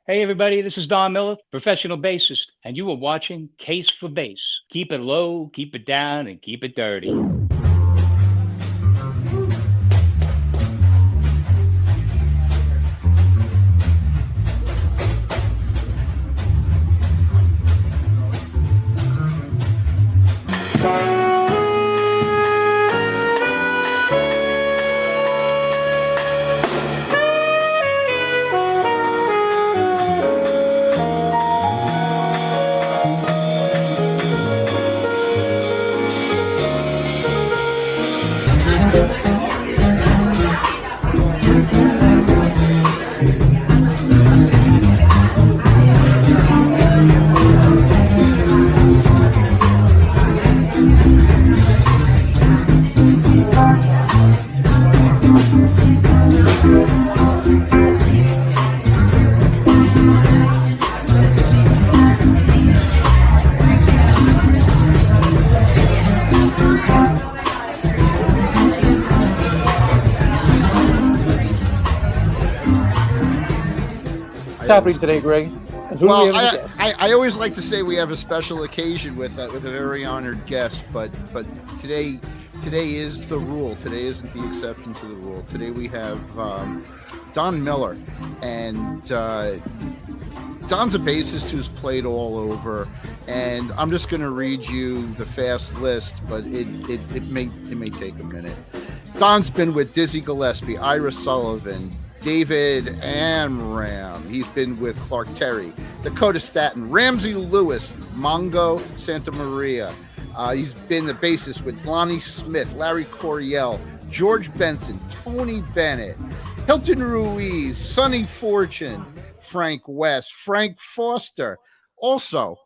Hey everybody, this is Don Miller, professional bassist, and you are watching Case for Bass. Keep it low, keep it down, and keep it dirty. What's happening today, Greg? And who do we Well, have as a guest? I always like to say we have a special occasion with a very honored guest, but today is the rule. Today isn't the exception to the rule. Today we have Don Miller, and Don's a bassist who's played all over. And I'm just going to read you the fast list, but it may take a minute. Don's been with Dizzy Gillespie, Ira Sullivan, David Amram. He's been with Clark Terry, Dakota Staton, Ramsey Lewis, Mongo Santa Maria. He's been the bassist with Lonnie Smith, Larry Coryell, George Benson, Tony Bennett, Hilton Ruiz, Sonny Fortune, Frank West, Frank Foster. Also,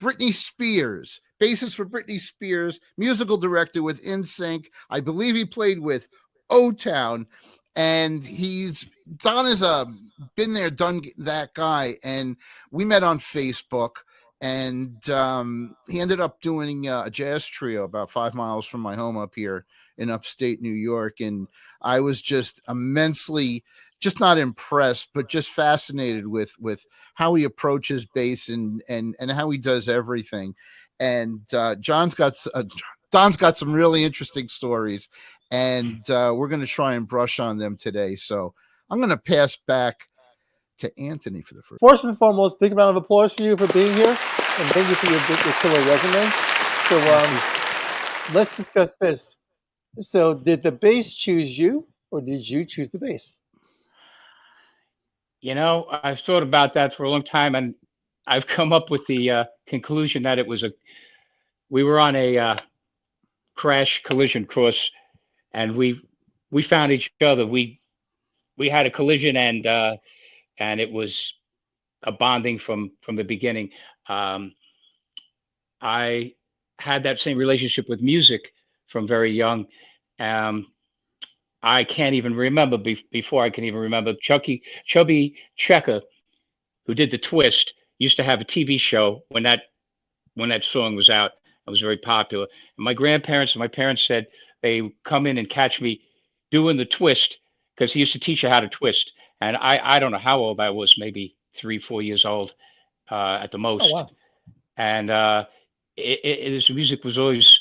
Britney Spears, bassist for Britney Spears, musical director with NSYNC. I believe he played with O-Town. And Don is a been there, done that guy. And we met on Facebook, and he ended up doing a jazz trio about 5 miles from my home up here in upstate New York. And I was just immensely, just not impressed, but just fascinated with how he approaches bass and how he does everything. And Don's got some really interesting stories, and we're going to try and brush on them today. So I'm going to pass back to Anthony for the first. First and foremost, big round of applause for you for being here, and thank you for your killer resume. So let's discuss this. So did the bass choose you, or did you choose the bass? You know, I've thought about that for a long time, and I've come up with the conclusion that we were on a crash collision course, and we found each other. We had a collision, and it was a bonding from the beginning. I had that same relationship with music from very young. Um, I can't even remember before I can even remember Chubby Checker, who did the twist, used to have a TV show when that song was out. It was very popular. And my grandparents and my parents said they would come in and catch me doing the twist because he used to teach you how to twist. And I don't know how old I was, maybe 3, 4 years old at the Oh most. wow! And his music was always,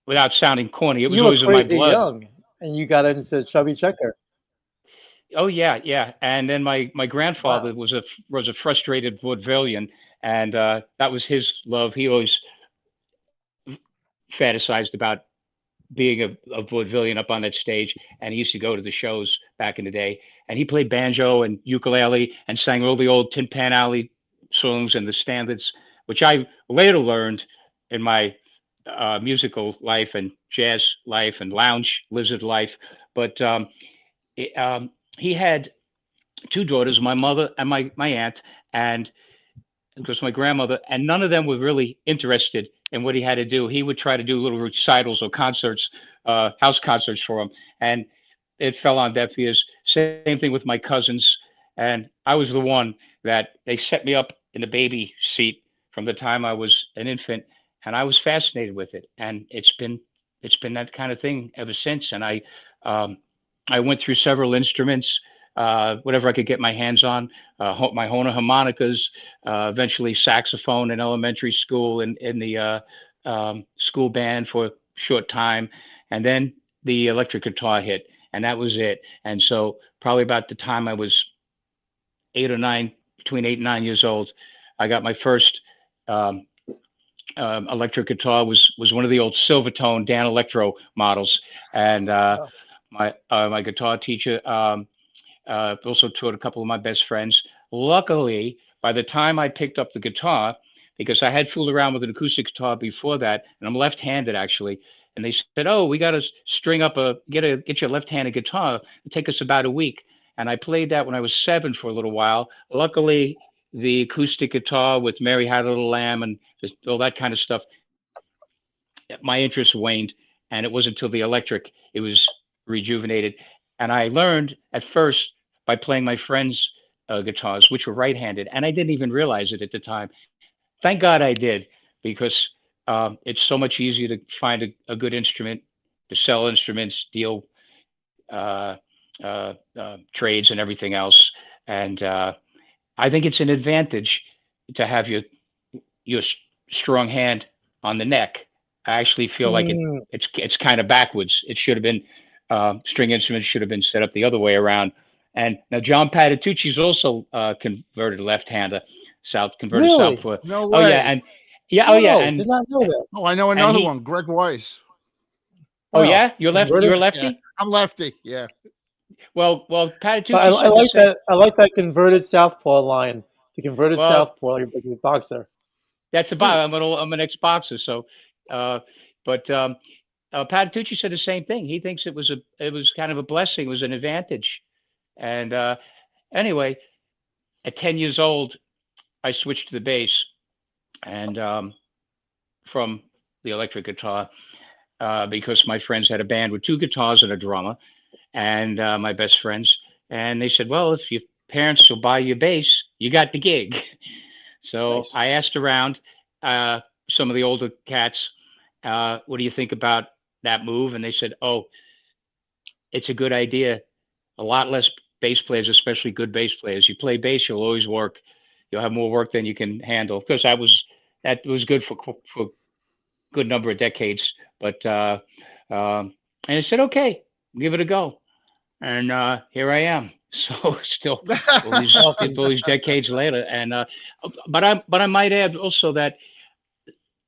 without sounding corny, it So was you were always in my crazy blood. young, and you got into Chubby Checker. Oh yeah, yeah. And then my grandfather Wow. was a frustrated vaudevillian, and that was his love. He always fantasized about being a vaudevillian up on that stage, and he used to go to the shows back in the day. And he played banjo and ukulele and sang all the old Tin Pan Alley songs and the standards, which I later learned in my musical life and jazz life and lounge lizard life. But he had two daughters, my mother and my aunt, and of course my grandmother, and none of them were really interested in what he had to do. He would try to do little recitals or concerts, house concerts for them, and it fell on deaf ears. Same thing with my cousins, and I was the one that they set me up in the baby seat from the time I was an infant, and I was fascinated with it, and it's been that kind of thing ever since. And um, I went through several instruments. whatever I could get my hands on. My Hohner harmonicas, eventually saxophone in elementary school and in the school band for a short time, and then the electric guitar hit, and that was it. And so probably about the time I was 8 or 9, between 8 and 9 years old, I got my first um, electric guitar. Was one of the old Silvertone Dan Electro models, and Wow. my guitar teacher also taught a couple of my best friends. Luckily, by the time I picked up the guitar, because I had fooled around with an acoustic guitar before that, and I'm left-handed actually, and they said, "Oh, we got to string up get your left-handed guitar. It take us about a week." And I played that when I was 7 for a little while. Luckily, the acoustic guitar with Mary Had a Little Lamb and just all that kind of stuff, my interest waned, and it wasn't until the electric it was rejuvenated. And I learned at first by playing my friends' guitars, which were right-handed, and I didn't even realize it at the time. Thank God I did, because it's so much easier to find a good instrument, to sell instruments, deal uh, trades, and everything else. And I think it's an advantage to have your strong hand on the neck. I actually feel like Mm, it's kind of backwards. It should have been string instruments should have been set up the other way around. And now John Patitucci's also converted left-hander, converted really? southpaw. No Oh yeah, way. and yeah, oh yeah, Whoa, did not know that. Oh, I know and another he, one. Greg Weiss. oh Wow. yeah, you're Converted. a Yeah, lefty. I'm lefty. Yeah. Well, But Patitucci I said the like same. that. I like that converted southpaw line. The converted Well, southpaw, like a boxer. that's Hmm. about. I'm an ex-boxer, so. Uh, but Patitucci said the same thing. He thinks it was kind of a blessing. It was an advantage. And anyway, at 10 years old, I switched to the bass, and from the electric guitar, because my friends had a band with two guitars and a drummer, and my best friends, and they said, "Well, if your parents will buy you a bass, you got the gig." So Nice. I asked around uh, some of the older cats, "What do you think about that move?" And they said, "Oh, it's a good idea. A lot less bass players, especially good bass players. You play bass, you'll always work. You'll have more work than you can handle." Because that was good for a good number of decades. But and I said, "Okay, give it a go." And here I am. So still Awesome. all these decades later. And but I might add also that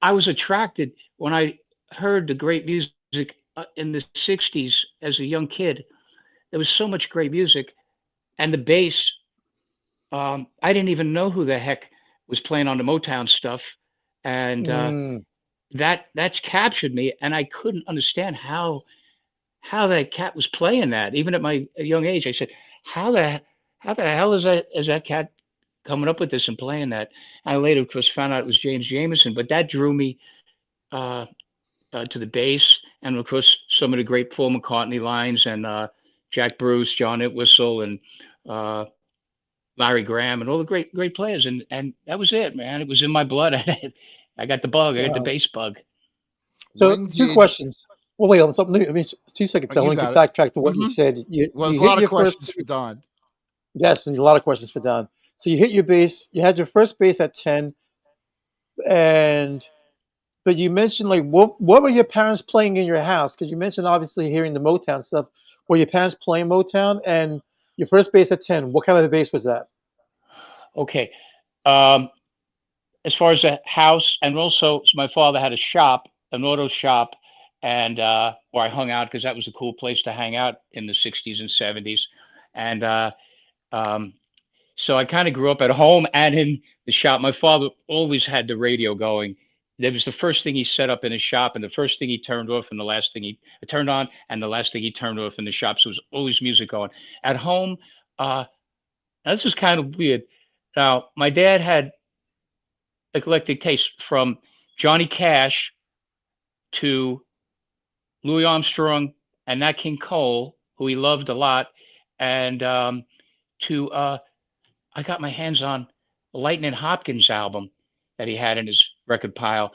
I was attracted when I heard the great music in the '60s as a young kid. There was so much great music, and the bass. I didn't even know who the heck was playing on the Motown stuff, and Mm, that's captured me, and I couldn't understand how that cat was playing that. Even at my young age, I said, "How the hell is that cat coming up with this and playing that?" I later, of course, found out it was James Jamerson, but that drew me uh, to the bass, and of course, some of the great Paul McCartney lines and Jack Bruce, John Entwistle, and uh, Larry Graham, and all the great players, and that was it, man. It was in my blood. I got the bug. I got the wow. bass bug. So When two did questions. Well, wait. Let me 2 seconds. I you want to got get it? backtrack to what you Hmm. said. Well, there's You a hit lot of your first questions for base. Don. Yes, and a lot of questions for Don. So you hit your base. You had your first base at 10, and but you mentioned like what were your parents playing in your house? Because you mentioned obviously hearing the Motown stuff. Were your parents playing Motown? And your first base at 10, what kind of a bass was that? Okay. Um, as far as the house, and also my father had a shop, an auto shop, and where I hung out because that was a cool place to hang out in the '60s and '70s, and um, so I kind of grew up at home and in the shop. My father always had the radio going. That was the first thing he set up in his shop, and the first thing he turned off, and the last thing he turned on, and the last thing he turned off in the shop. So it was always music going. At home, uh, this was kind of weird. Now, my dad had eclectic taste from Johnny Cash to Louis Armstrong and Nat King Cole, who he loved a lot, and to I got my hands on a Lightning Hopkins album that he had in his record pile,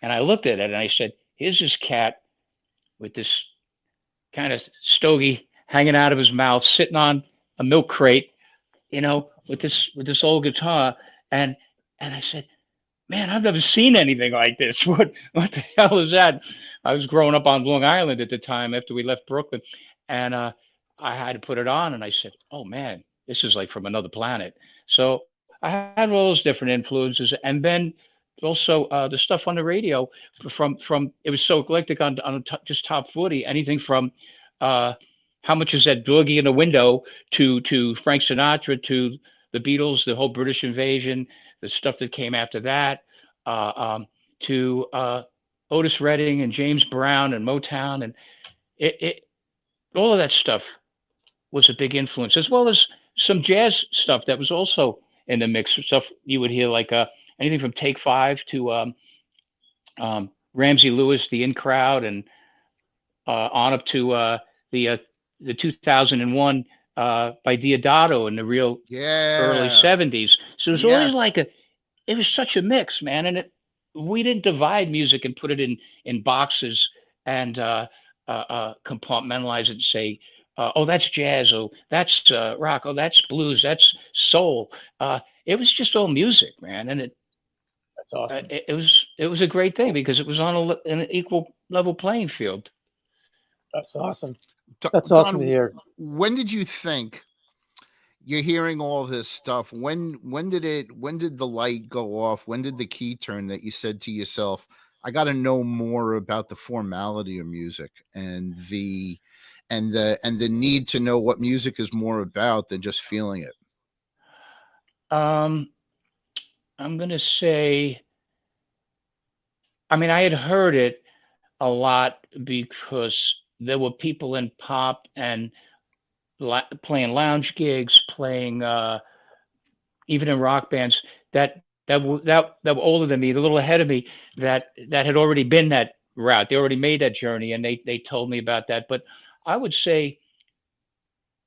and I looked at it and I said, "Here's this cat with this kind of stogie hanging out of his mouth, sitting on a milk crate, with this old guitar, and I said, man, I've never seen anything like this. What the hell is that? I was growing up on Long Island at the time after we left Brooklyn, and I had to put it on, and I said, oh man, this is like from another planet. So I had all those different influences, and then also the stuff on the radio from it was so eclectic on just top 40, anything from uh, how much is that boogie in the window to Frank Sinatra to the Beatles, the whole British invasion, the stuff that came after that, uh, um, to Otis Redding and James Brown and Motown, and it all of that stuff was a big influence, as well as some jazz stuff that was also in the mix. Stuff you would hear like anything from Take Five to Ramsey Lewis, the In Crowd, and on up to the uh, the 2001 by Diodato in the real early Yeah. 70s. So it was always Yes. like it was such a mix, man, and we didn't divide music and put it in boxes and compartmentalize it and say, oh, that's jazz, oh, that's rock, oh, that's blues, that's soul. It was just all music, man, and That's awesome. it was a great thing because it was on an equal level playing field. That's awesome. Do- That's awesome to Don, hear. when did you think you're hearing all this stuff? When did the light go off? When did the key turn that you said to yourself, I got to know more about the formality of music and the need to know what music is more about than just feeling it? Um, I'm gonna say, I mean, I had heard it a lot because there were people in pop and playing lounge gigs, playing even in rock bands that were older than me, a little ahead of me, that had already been that route. They already made that journey, and they told me about that. But I would say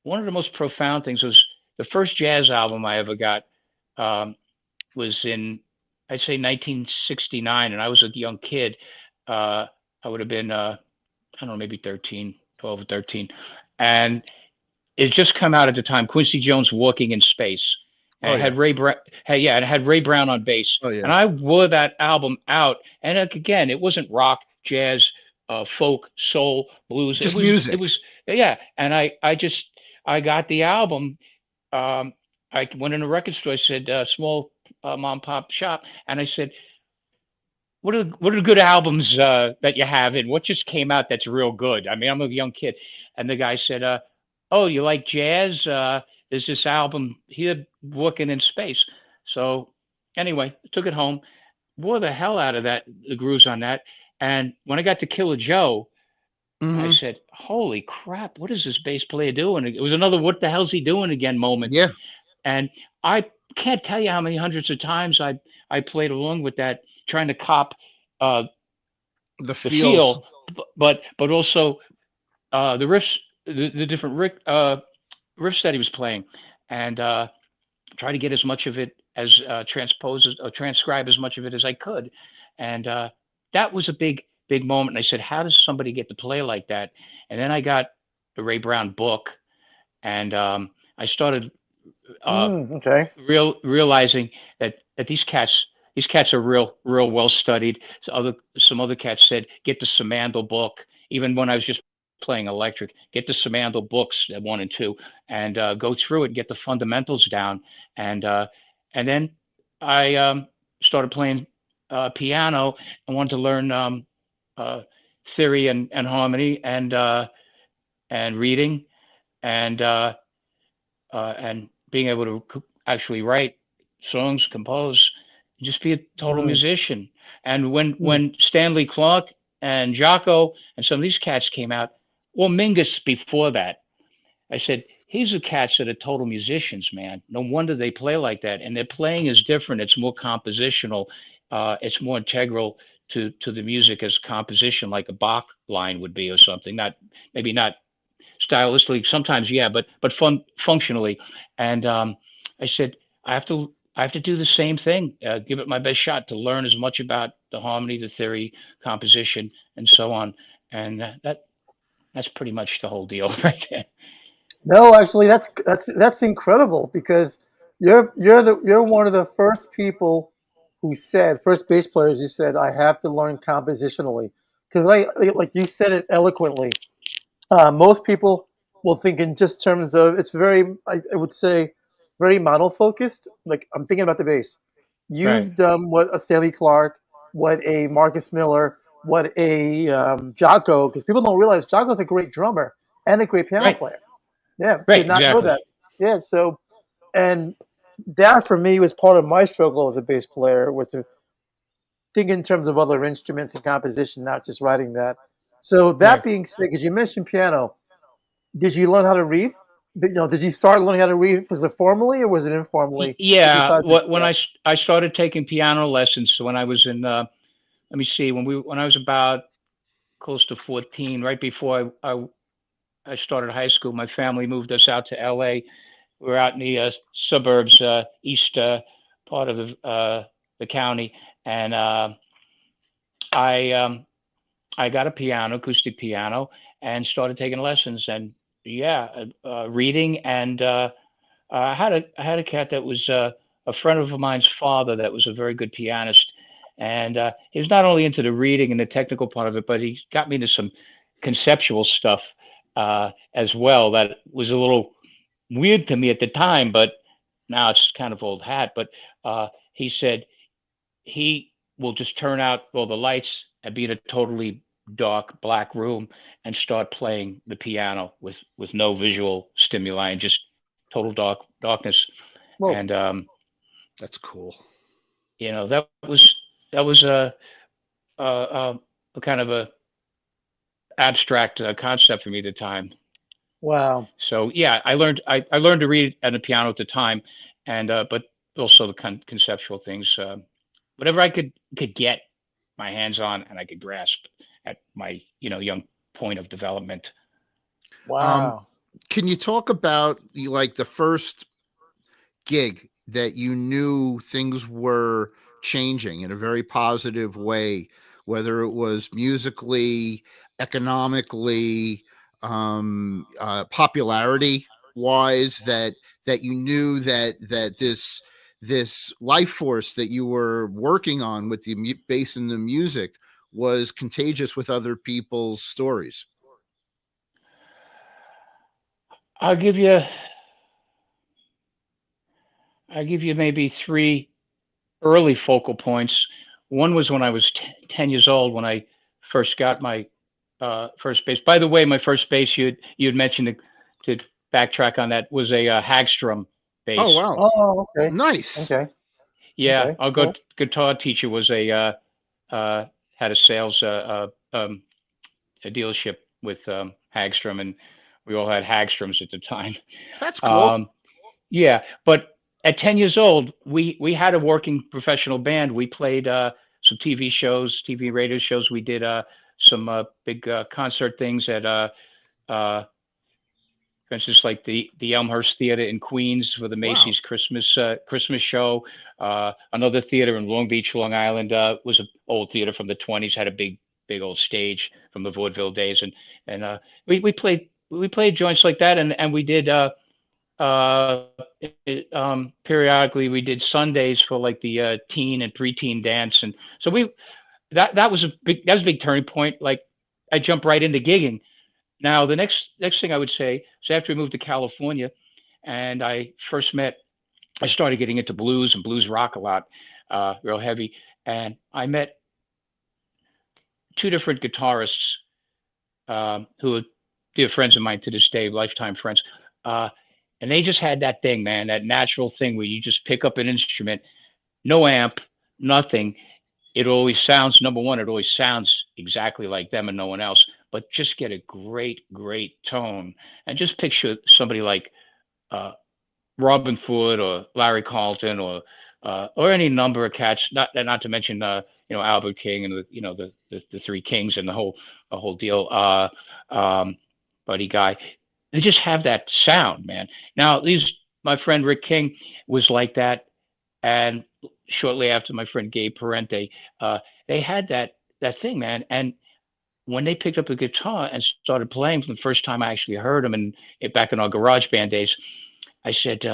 one of the most profound things was the first jazz album I ever got um, was in, I'd say, 1969, and I was a young kid. I would have been I don't know, maybe 13, 12 or 13, and it just come out at the time. Quincy Jones, "Walking in Space," and Oh it yeah. had Ray Brown. Hey, yeah, and it had Ray Brown on bass. Oh yeah. And I wore that album out. And like, again, it wasn't rock, jazz, folk, soul, blues. It Just was, it music. was, yeah. And I got the album. Um, I went in a record store. I said, small mom and pop shop, and I said, what are the good albums that you have, and what just came out that's real good? I mean, I'm a young kid, and the guy said, "Oh, you like jazz? There's this album here, Walking in Space." So anyway, I took it home, wore the hell out of that, the grooves on that, and when I got to Killer Joe, I Hmm. said, "Holy crap! What is this bass player doing?" It was another "What the hell's he doing again" moment, Yeah. and I can't tell you how many hundreds of times I played along with that, trying to cop uh, The the feels. feel, but also the riffs, the different riffs that he was playing, and try to get as much of it as transpose or transcribe as much of it as I could, and that was a big moment. And I said, how does somebody get to play like that? And then I got the Ray Brown book, and I started uh, Okay. realizing that these cats are real well studied. Some other cats said get the Samandal book. Even when I was just playing electric, get the Samandal books, 1 and 2, and go through it, get the fundamentals down, and then I started playing piano and wanted to learn uh, theory and harmony and reading and being able to actually write songs, compose, just be a total Mm, musician. And when mm. when Stanley Clark and Jaco and some of these cats came out, well, Mingus before that, I said, these are cats that are total musicians, man. No wonder they play like that. And their playing is different. It's more compositional. It's more integral to the music as composition, like a Bach line would be or something. Not maybe not stylistically, sometimes, yeah, but functionally. And I said, I have to do the same thing, give it my best shot to learn as much about the harmony, the theory, composition, and so on. And that's pretty much the whole deal right there. No, actually, that's incredible because you're one of the first people who said first bass players who said I have to learn compositionally because like you said it eloquently. Most people will think in just terms of it's very I would say very model focused. Like I'm thinking about the bass. Right. You've done what a Stanley Clark, what a Marcus Miller, what a Jaco because people don't realize Jaco's a great drummer and a great piano Right. player. Yeah, Right. did not know Exactly. that. Yeah, so and that for me was part of my struggle as a bass player was to think in terms of other instruments and composition, not just writing that. So that Right. being said, because you mentioned piano, did you learn how to read? Did you start learning how to read? Was it formally or was it informally that you Yeah. decided to do When that? I started taking piano lessons, so when I was in let me see, when I was about close to 14, right before I started high school, my family moved us out to L.A. We were out in the suburbs, east part of the county, and I I got a piano, acoustic piano, and started taking lessons. And yeah, reading and I had a cat that was a friend of mine's father that was a very good pianist, and he was not only into the reading and the technical part of it, but he got me into some conceptual stuff as well. That was a little weird to me at the time, but now it's kind of old hat. But he said he will just turn out all the lights and be in a totally dark black room and start playing the piano with no visual stimuli and just total darkness. Whoa, And That's cool. that was a kind of a abstract concept for me at the time. wow, So yeah, I learned to read at the piano at the time, and but also the conceptual things. Whatever I could get my hands on and I could grasp at my young point of development. Um, wow. can you talk about like the first gig that you knew things were changing in a very positive way, whether it was musically, economically, popularity wise, that you knew that this life force that you were working on with the bass and the music was contagious with other people's stories. I'll give you I'll give you maybe three early focal points. One was when I was 10 years old when I first got my first bass. By the way, my first bass you'd mentioned to backtrack on that was a Hagstrom Oh bass. wow, Oh, okay, nice. okay, Yeah, okay, our cool. guitar teacher was had a sales a dealership with Hagstrom, and we all had Hagstroms at the time. That's cool. Um, yeah, but at 10 years old, we had a working professional band. We played some TV shows, TV radio shows. We did some big concert things at uh, for instance, like the Elmhurst Theater in Queens for the Wow. Macy's Christmas show. Another theater in Long Beach, Long Island, was an old theater from the 20s. Had a big old stage from the vaudeville days, and we played joints like that, and we did uh, periodically we did Sundays for like the teen and preteen dance, and so we that was a big turning point. Like I jumped right into gigging. Now, the next thing I would say is after we moved to California, and I started getting into blues and blues rock a lot, real heavy, and I met two different guitarists who are dear friends of mine to this day, lifetime friends, uh, and they just had that thing, man, that natural thing where you just pick up an instrument, no amp, nothing. It always sounds number one. It always sounds exactly like them and no one else. But just get a great tone, and just picture somebody like uh, Robin Ford or Larry Carlton or any number of cats. Not to mention Albert King and the three kings and the whole deal. Buddy Guy. They just have that sound, man. Now these my friend Rick King was like that, and shortly after my friend Gabe Parente, they had that thing, man. And when they picked up a guitar and started playing for the first time, I actually heard them, and back in our garage band days, I said,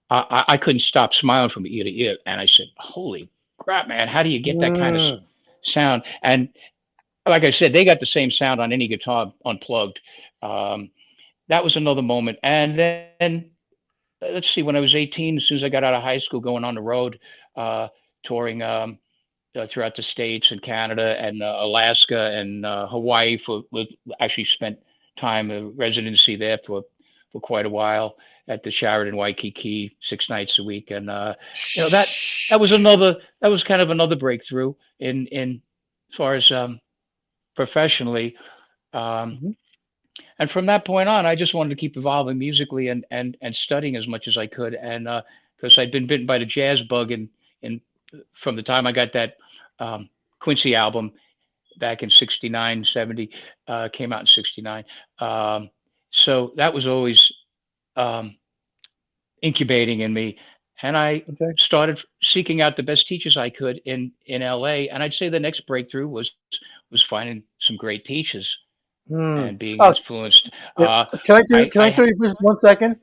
I couldn't stop smiling from ear to ear, and I said, "Holy crap, man! How do you get that kind of Mm. sound?" And like I said, they got the same sound on any guitar unplugged. Um, that was another moment. And then let's see, when I was 18, as soon as I got out of high school, going on the road, touring throughout the states and Canada and Alaska and Hawaii with actually spent time residency there for quite a while at the Sheraton Waikiki 6 nights a week, and that was that was kind of another breakthrough in as far as professionally. Um, Mhm. and from that point on, I just wanted to keep evolving musically and studying as much as I could. And because I'd been bitten by the jazz bug, in from the time I got that um, Quincy album back in 69, 70, came out in 69. Um, so that was always um, incubating in me. And I Okay. started seeking out the best teachers I could in LA. And I'd say the next breakthrough was finding some great teachers Hmm. and being Oh, influenced. yeah. Uh, Can I I interrupt you for just 1 second?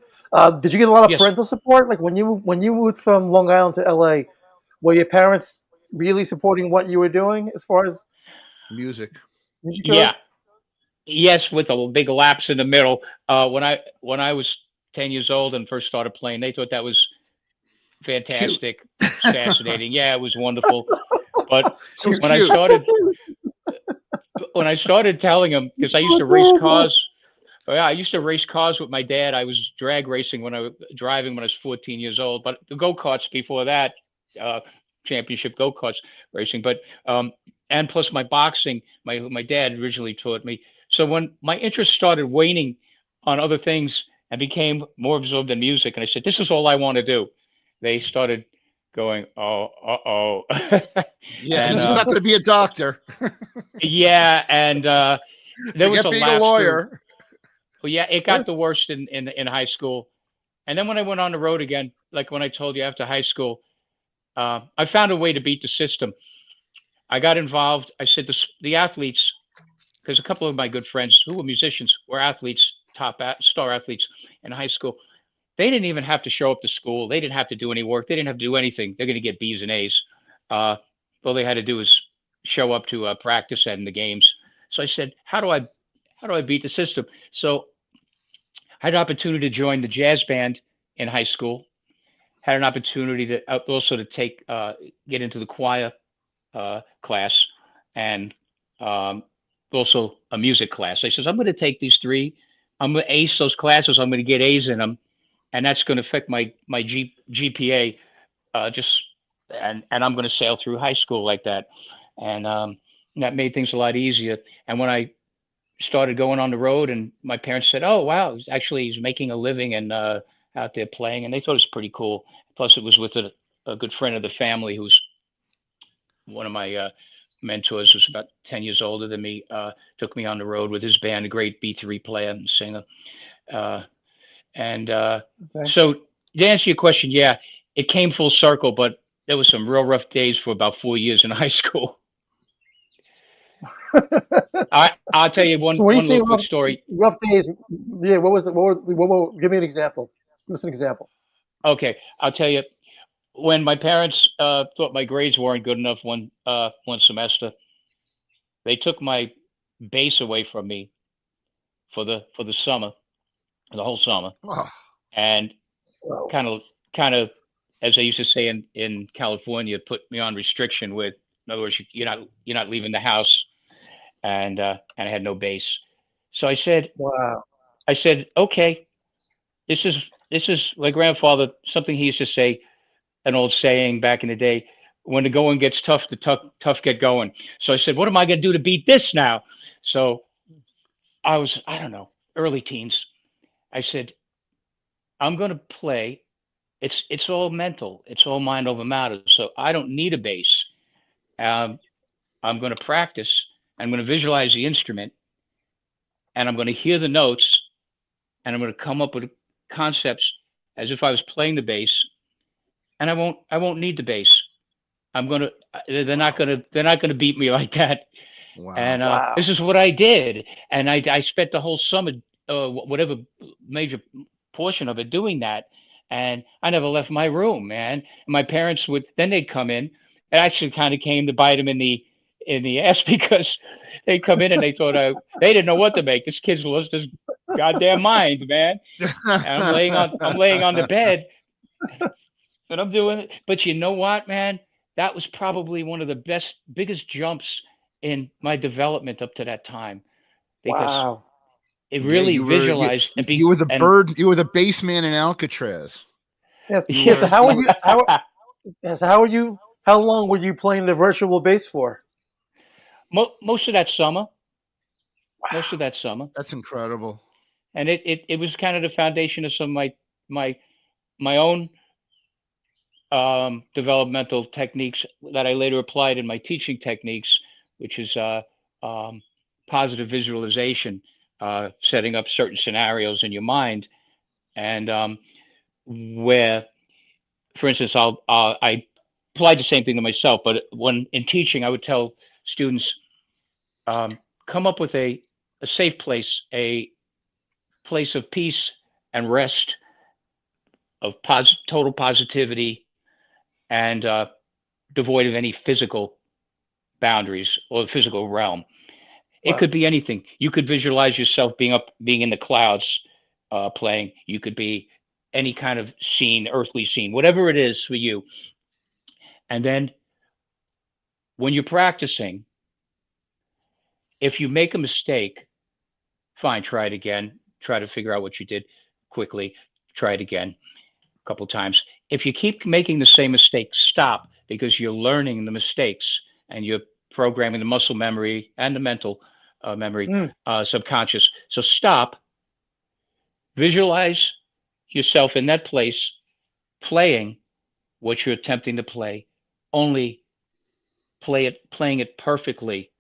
Did you get a lot of yes, parental support? Like when you moved from Long Island to LA, were your parents really supporting what you were doing as far as Music. music yeah, goes? yes, with a big lapse in the middle. When I was 10 years old and first started playing, they thought that was Cute. fantastic, fascinating. Yeah, it was wonderful. But It was when I cute. started when I started telling them, because I used to race cars. Oh, yeah, I used to race cars with my dad. I was drag racing when I was driving when I was 14 years old. But the go karts before that, uh, championship go karts racing. But and plus my boxing, my dad originally taught me. So when my interest started waning on other things and became more absorbed in music, and I said, "This is all I want to do," they started going, "Oh, oh," Yeah, and he's not going to be a doctor. yeah, and there was Forget a being a lapse through. lawyer. Well, yeah, it got Sure. the worst in high school. And then when I went on the road again, like when I told you after high school, I found a way to beat the system. I got involved. I said the athletes, because a couple of my good friends who were musicians were athletes, star athletes in high school. They didn't even have to show up to school. They didn't have to do any work. They didn't have to do anything. They're going to get B's and A's. Uh, all they had to do was show up to practice and the games. So I said, how do I beat the system? So I had an opportunity to join the jazz band in high school. Had an opportunity to also to take get into the choir class and um, also a music class. I says I'm going to take these three. I'm going to ace those classes. I'm going to get A's in them, and that's going to affect my GPA. Just and I'm going to sail through high school like that, and that made things a lot easier. And when I started going on the road, and my parents said, "Oh, wow, he's making a living and out there playing," and they thought it was pretty cool. Plus, it was with a good friend of the family who's one of my mentors, was about 10 years older than me. Took me on the road with his band, a great B3 player and singer. Uh, and Okay. so, to answer your question, yeah, it came full circle, but there was some real rough days for about 4 years in high school. I'll tell you So one when you one say little quick story. rough days, yeah, what was it? Give me an example. Give us an example. Okay, I'll tell you when my parents thought my grades weren't good enough one semester, they took my bass away from me for the summer, the whole summer, Oh, and Wow. kind of kind of as they used to say in California, put me on restriction. With in other words, you're not leaving the house, and I had no bass. So Wow. I said, okay, this is this is my grandfather, something he used to say, an old saying back in the day. When the going gets tough, the tough get going. So I said, what am I going to do to beat this now? So I don't know, early teens. I said, I'm going to play. It's all mental. It's all mind over matter. So I don't need a bass. Um, I'm going to practice. I'm going to visualize the instrument, and I'm going to hear the notes, and I'm going to come up with concepts as if I was playing the bass, and I won't need the bass. I'm gonna. They're not wow. gonna. They're not gonna beat me like that. Wow. And Wow. this is what I did. And I spent the whole summer, whatever major portion of it, doing that. And I never left my room, man. My parents would then they'd come in. It actually kind of came to bite them in the ass because they'd come in and they thought they didn't know what to make. This kid's lost his goddamn mind, man. And I'm laying on the bed and I'm doing it. But you know what, man? That was probably one of the biggest jumps in my development up to that time because Wow. it Yeah, really visualized you were the and bird. You were the bass man in Alcatraz. Yes. You Yes. So were. how are you? Yes. How are you? How long were you playing the virtual bass for? most of that summer, most of Wow. that summer, That's incredible. and it was kind of the foundation of some of my my own developmental techniques that I later applied in my teaching techniques, which is um, positive visualization, setting up certain scenarios in your mind, and where, for instance, I applied the same thing to myself, but when in teaching, I would tell students, come up with a safe place, a place of peace and rest, of total positivity, and devoid of any physical boundaries or the physical realm. It Wow. could be anything. You could visualize yourself being in the clouds, playing. You could be any kind of scene, earthly scene, whatever it is for you. And then when you're practicing, if you make a mistake, fine, try it again. Try to figure out what you did quickly. Try it again a couple of times. If you keep making the same mistake, stop because you're learning the mistakes and you're programming the muscle memory and the mental memory, Mm. subconscious. So stop, visualize yourself in that place, playing what you're attempting to play, only playing it perfectly,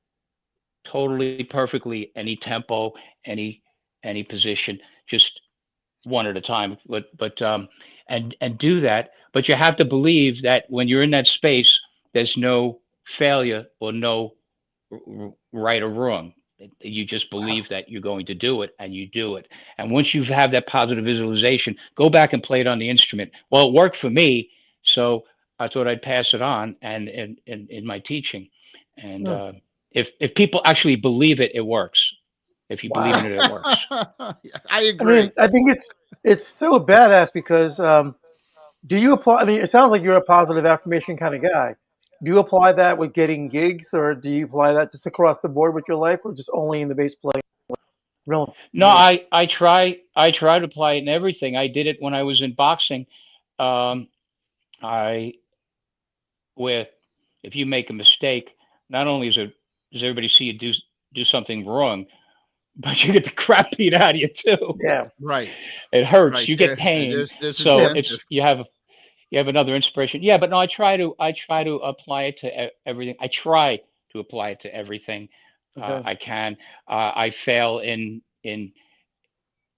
totally perfectly, any tempo, any any position, just one at a time. But and do that. But you have to believe that when you're in that space, there's no failure or no right or wrong. You just Wow. believe that you're going to do it, and you do it. And once you have that positive visualization, go back and play it on the instrument. Well, it worked for me, so I thought I'd pass it on, and in my teaching. And Mm. if people actually believe it, it works. If you believe in Wow. it, it works. I I agree. mean, I think it's so badass because do you apply? I mean, it sounds like you're a positive affirmation kind of guy. Do you apply that with getting gigs, or do you apply that just across the board with your life, or just only in the bass playing realm? No, I try to apply it in everything. I did it when I was in boxing. Um, I where if you make a mistake, not only does everybody see you do something wrong, but you get the crap beat out of you too. Yeah. Right. It hurts. Right. You get pain. There's So Yeah. it's incentive. you have another inspiration. Yeah, but no, I try to apply it to everything. I try to apply it to everything Okay. I can. I fail in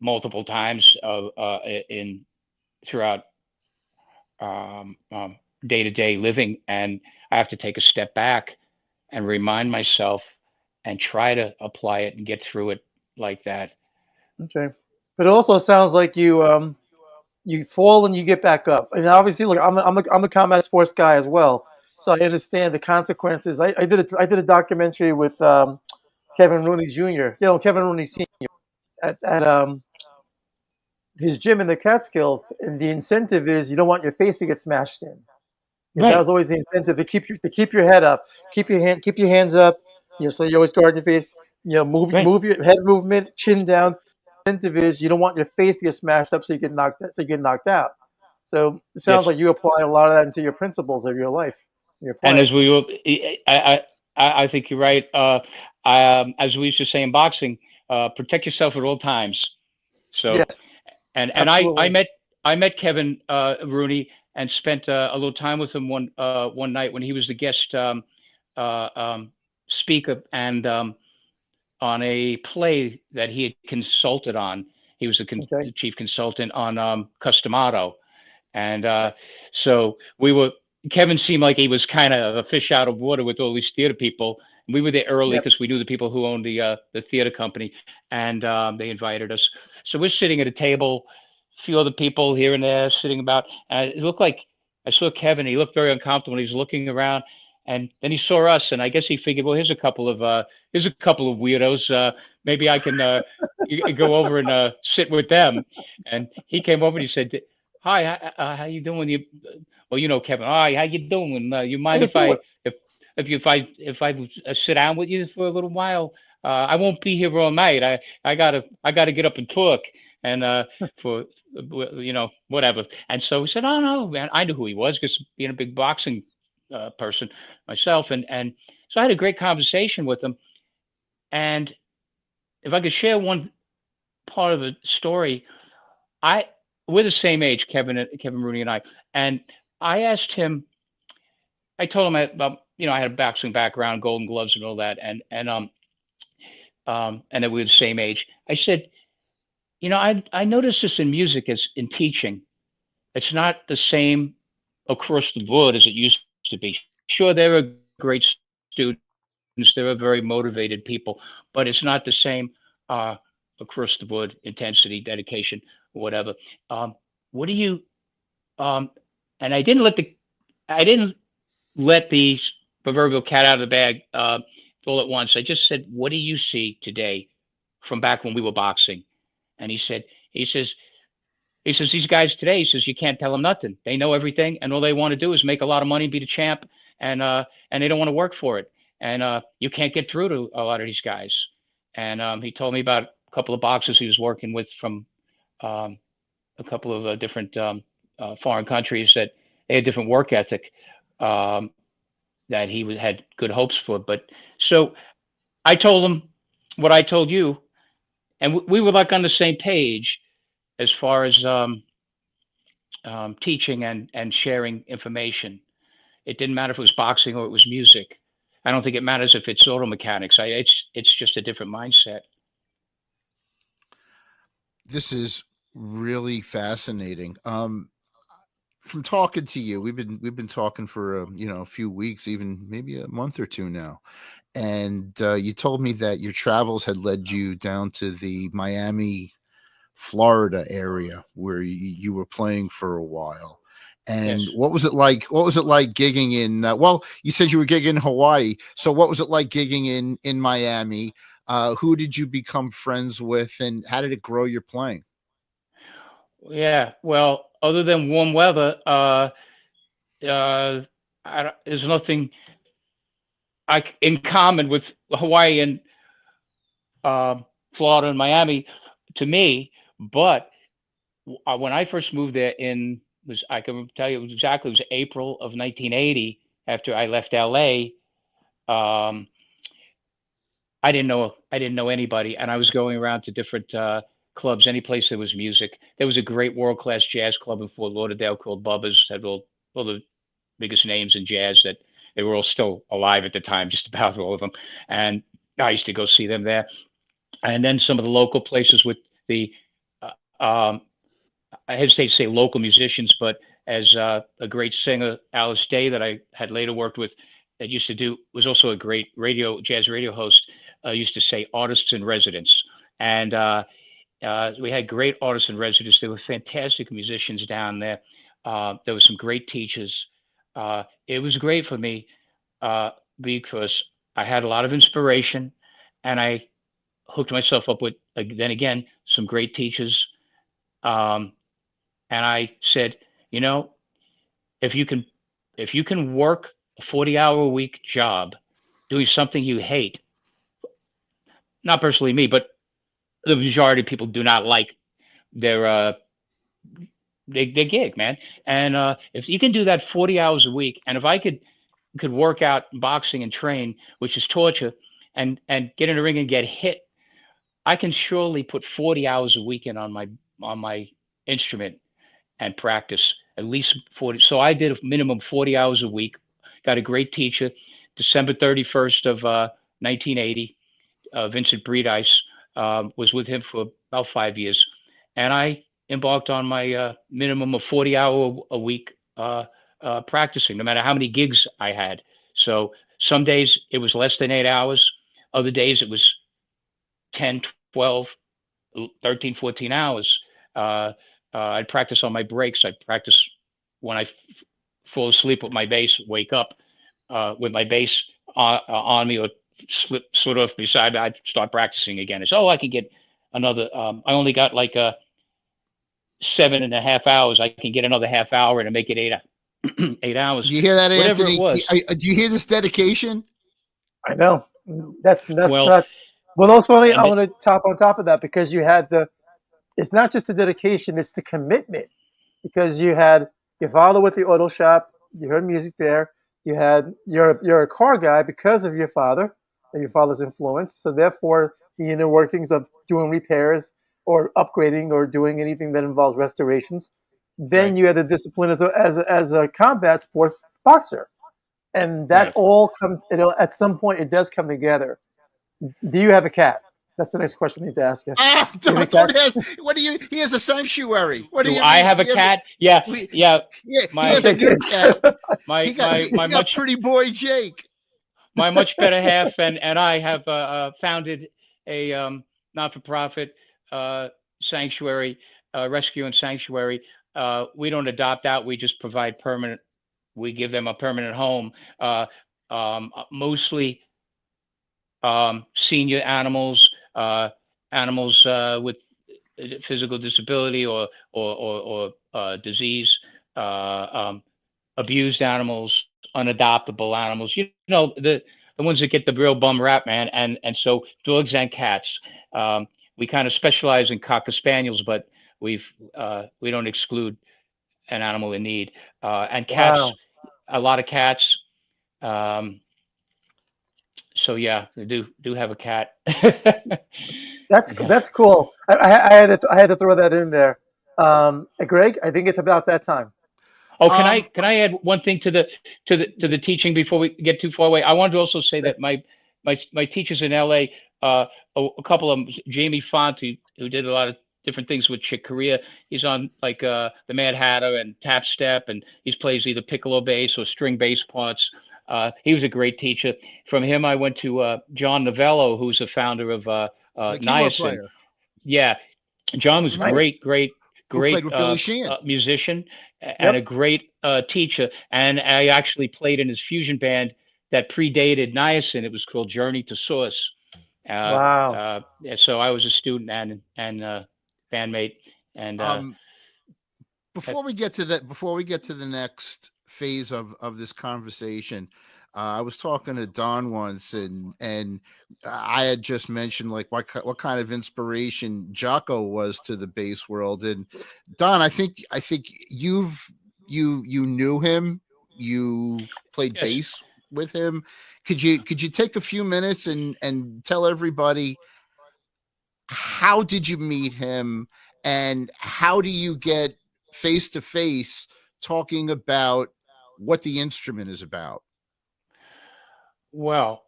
multiple times of in throughout day to day living, and I have to take a step back and remind myself and try to apply it and get through it like that. Okay. But it also sounds like you fall and you get back up. And obviously, look, I'm a combat sports guy as well, so I understand the consequences. I did a documentary with Kevin Rooney Jr. Kevin Rooney Sr. at his gym in the Catskills, and the incentive is you don't want your face to get smashed in. Because that Right, was always the incentive to keep your head up, keep your hands up. So you always guard your face. right. Move your head movement, chin down. Incentive is you don't want your face to get smashed up, so you get knocked out. So it Yes. sounds like you apply a lot of that into your principles of your life, your And playing. as we will, I think you're right. As we used to say in boxing, protect yourself at all times. So, Yes, and absolutely. I met Kevin Rooney and spent a little time with him one night when he was the guest speaker and on a play that he had consulted on. He was Okay. the chief consultant on Customato, and Yes. so we were. Kevin seemed like he was kind of a fish out of water with all these theater people. We were there early Yep. because we knew the people who owned the theater company, and they invited us. So we're sitting at a table, a few other people here and there sitting about. And it looked like I saw Kevin. He looked very uncomfortable. He was looking around, and then he saw us, and I guess he figured, well, here's a couple of weirdos. Maybe I can go over and sit with them. And he came over and he said, "Hi, how you doing? Well, you know, Kevin. Hi, how you doing? You How mind you doing? if I sit down with you for a little while? I won't be here all night. I gotta get up and talk and for whatever." And so we said, "Oh no, man." I knew who he was because being a big boxing person myself, and so I had a great conversation with him. And if I could share one part of the story, I we're the same age, Kevin Rooney and I, and I asked him. I told him about I had a boxing background, Golden Gloves, and all that, and that we were the same age. I said, I noticed this in music as in teaching. It's not the same across the board as it used to be. Sure, there are great students, there are very motivated people, but it's not the same uh, across the board intensity, dedication, whatever. Um, what do you? Um, and I didn't let the proverbial cat out of the bag all at once. I just said, "What do you see today from back when we were boxing?" And he says, these guys today, he says, you can't tell them nothing. They know everything, and all they want to do is make a lot of money, be the champ, and they don't want to work for it. And you can't get through to a lot of these guys. And he told me about a couple of boxers he was working with from um, a couple of different foreign countries that they had different work ethic um, that had good hopes for. But so I told him what I told you, and we were like on the same page as far as teaching and sharing information. It didn't matter if it was boxing or it was music. I don't think it matters if it's auto mechanics. It's just a different mindset. This is really fascinating. From talking to you, we've been talking for a few weeks, even maybe a month or two now, and you told me that your travels had led you down to the Miami, Florida area where you were playing for a while. Yes. And what was it like? What was it like gigging in? Well, you said you were gigging in Hawaii. So what was it like gigging in Miami? Who did you become friends with, and how did it grow your playing? Yeah. Well, other than warm weather, uh, there's nothing in common with Hawaii and uh, Florida and Miami to me. But when I first moved there I can tell you it was April of 1980 after I left LA. Um, I didn't know anybody, and I was going around to different clubs, any place there was music. There was a great world class jazz club in Fort Lauderdale called Bubba's, had all the biggest names in jazz that they were all still alive at the time, just about all of them. And I used to go see them there. And then some of the local places with the um, I hesitate to say local musicians, but as a great singer, Alice Day, that I had later worked with, that used to do was also a great jazz radio host. Used to say artists in residence, and we had great artists in residence. There were fantastic musicians down there. There were some great teachers. It was great for me because I had a lot of inspiration, and I hooked myself up with then again some great teachers. Um, and I said, you know, if you can if you can work a 40-hour a week job doing something you hate, not personally me, but the majority of people do not like their their gig, man. And if you can do that 40 hours a week, and if I could work out boxing and train, which is torture, and get in a ring and get hit, I can surely put 40 hours a week in on my instrument and practice at least 40. So I did a minimum 40 hours a week. Got a great teacher. December 31st of 1980, Vincent Breedice, was with him for about 5 years. And I embarked on my minimum of 40 hour a week practicing, no matter how many gigs I had. So Some days it was less than 8 hours. Other days it was 10, 12, 13, 14 hours. I'd practice on my breaks. I'd practice when I fall asleep with my bass, wake up with my bass on me or slip sort of beside me. I'd start practicing again. It's, oh, I can get another. I only got like 7.5 hours. I can get another half hour and make it 8 hours, Do you hear that, whatever it Anthony? was. Do you hear this dedication? I know. That's Well, nuts. Well, also funny, I and want to top on top of that because you had the. It's not just the dedication; it's the commitment. Because you had your father with the auto shop, you heard music there. You're a car guy because of your father and your father's influence. So therefore, the inner workings of doing repairs or upgrading or doing anything that involves restorations. Then right, you had the discipline as a combat sports boxer, and that right. all comes. At some point, it does come together. Do you have a cat? That's the next question I need to ask you. Ah, Do you have a cat? don't ask. What do you? He has a sanctuary. What do Do you I mean? have a cat? Yeah, We, yeah. yeah, he My has a Okay, new good. cat. my my my He got much pretty boy Jake. my much better half and I have founded a not-for-profit sanctuary, rescue and sanctuary. We don't adopt out; we just provide permanent. We give them a permanent home, mostly senior animals, animals with physical disability or disease, uh, um, abused animals, unadoptable animals. You know the ones that get the real bum rap, man. And so dogs and cats. We kind of specialize in cocker spaniels, but we don't exclude an animal in need. And cats, Wow. a lot of cats. Um, so yeah, we do have a cat. Yeah. That's cool. I had to throw that in there. Greg, I think it's about that time. Oh, can I Um, can I add one thing to the teaching before we get too far away? I wanted to also say Sure. that my teachers in LA, a couple of them, Jamie Font, who did a lot of different things with Chick Corea. He's on like the Mad Hatter and Tap Step, and he plays either piccolo bass or string bass parts. He was a great teacher. From him, I went to John Novello, who's the founder of the keyboard Niacin. player Yeah, John was Nice. who played great with Billy Sheehan. musician and a Yep. great teacher. And I actually played in his fusion band that predated Niacin. It was called Journey to Source. Wow. Yeah, so I was a student and bandmate, and Um, that, before we get to the next phase of this conversation, I was talking to Don once, and I had just mentioned like what kind of inspiration Jaco was to the bass world. And Don, I think you knew him, you played yes. bass with him. Could you take a few minutes and tell everybody how did you meet him, and how do you get face to face talking about what the instrument is about? Well,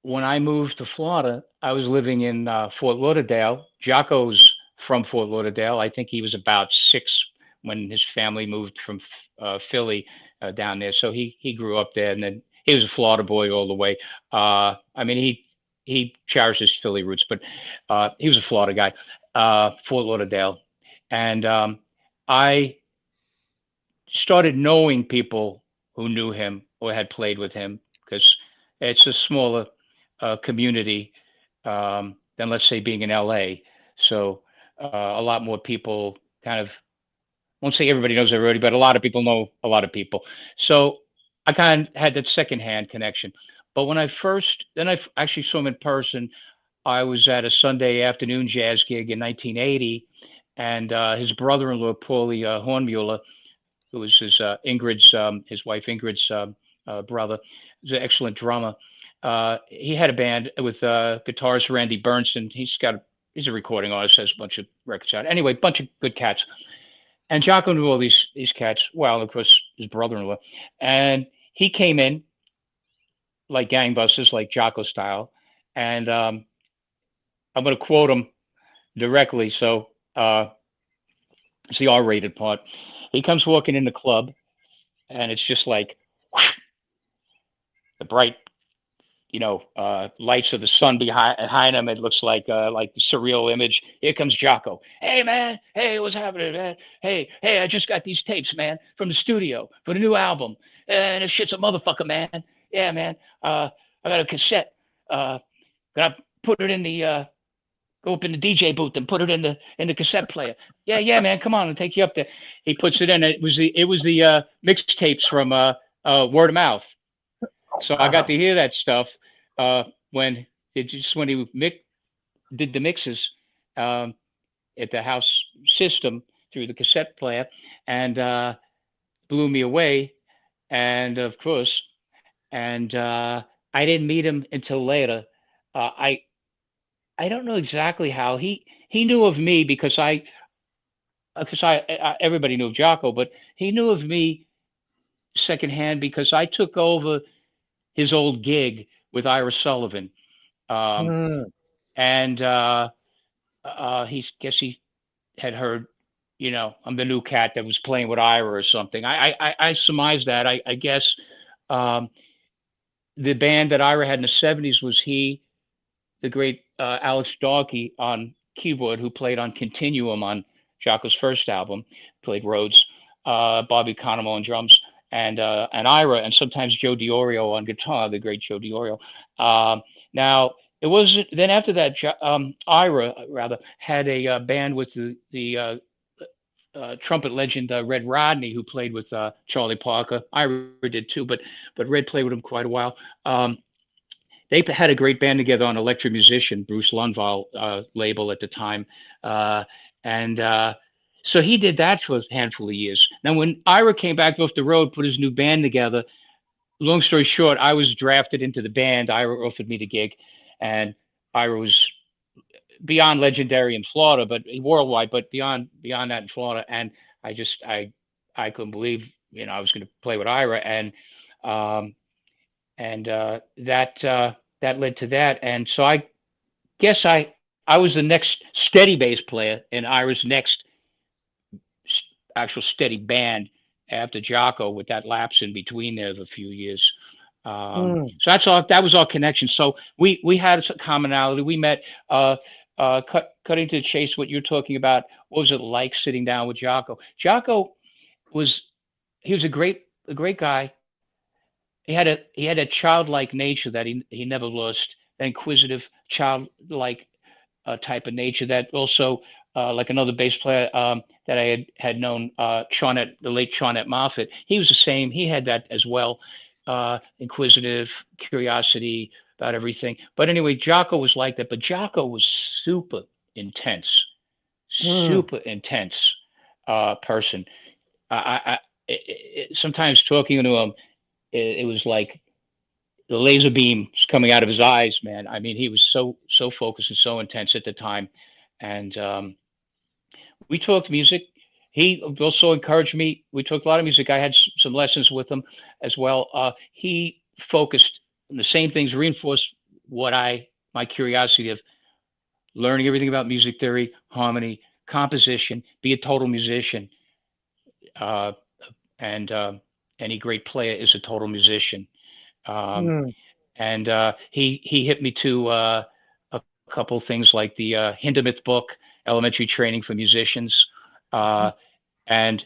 when I moved to Florida, I was living in Fort Lauderdale. Jocko's from Fort Lauderdale. I think he was about 6 when his family moved from Philly down there. So he grew up there, and then he was a Florida boy all the way. I mean, he cherished his Philly roots, but he was a Florida guy, Fort Lauderdale, and I started knowing people who knew him or had played with him because it's a smaller community than, let's say, being in LA. So a lot more people kind of, won't say everybody knows everybody, but a lot of people know a lot of people. So I kind of had that secondhand connection. But when then I actually saw him in person. I was at a Sunday afternoon jazz gig in 1980, and his brother-in-law, Paulie Hornmuller, who was his wife Ingrid's brother. He's an excellent drummer. He had a band with guitarist Randy Bernstein. He's a recording artist, has a bunch of records out. Anyway, bunch of good cats. And Jocko knew all these cats well, of course, his brother-in-law. And he came in like gangbusters, like Jocko style. And I'm going to quote him directly. So it's the R-rated part. He comes walking in the club, and it's just like the bright lights of the sun behind him. It looks like the surreal image. Here comes Jaco. Hey man, hey, what's happening, man? Hey, I just got these tapes, man, from the studio for the new album, and this shit's a motherfucker, man. Yeah, man. I got a cassette. Gotta put it in the go up in the DJ booth and put it in the cassette player. Yeah, man. Come on, I'll take you up there. He puts it in. It was the mixtapes from Word of Mouth. So I got to hear that stuff when he did the mixes at the house system through the cassette player, and blew me away. And of course, and I didn't meet him until later. I don't know exactly how he knew of me because everybody knew of Jaco, but he knew of me secondhand because I took over his old gig with Ira Sullivan, and he had heard, I'm the new cat that was playing with Ira or something. I surmised that. I guess the band that Ira had in the '70s was the great Alex Dawkey on keyboard, who played on Continuum on Jaco's first album, played Rhodes, Bobby Conamo on drums, and Ira, and sometimes Joe DiOrio on guitar, the great Joe DiOrio. Now, it was then after that, Ira rather had a band with the trumpet legend Red Rodney, who played with Charlie Parker. Ira did too, but Red played with him quite a while. They had a great band together on Electric Musician, Bruce Lundvall label at the time. So he did that for a handful of years. Now, when Ira came back off the road, put his new band together, long story short, I was drafted into the band. Ira offered me the gig, and Ira was beyond legendary in Florida, but worldwide, but beyond that in Florida. And I couldn't believe, I was going to play with Ira. And that led to that. And so I guess I was the next steady bass player in Ira's next actual steady band after Jaco, with that lapse in between there of a few years. So that was our connection. So we had a commonality. We met, cutting to the chase, what you're talking about. What was it like sitting down with Jaco? Jaco was a great guy. He had a childlike nature that he never lost. That inquisitive, childlike type of nature that also, like another bass player that I had known, the late Charnette Moffett. He was the same. He had that as well, inquisitive, curiosity about everything. But anyway, Jaco was like that. But Jaco was super intense person. Sometimes talking to him, it was like the laser beams coming out of his eyes, man. I mean, he was so focused and so intense at the time. And we talked music. He also encouraged me. We talked a lot of music. I had some lessons with him as well. He focused on the same things, reinforced my curiosity of learning everything about music theory, harmony, composition, be a total musician. And any great player is a total musician. And he hit me to a couple of things like the Hindemith book, Elementary Training for Musicians, and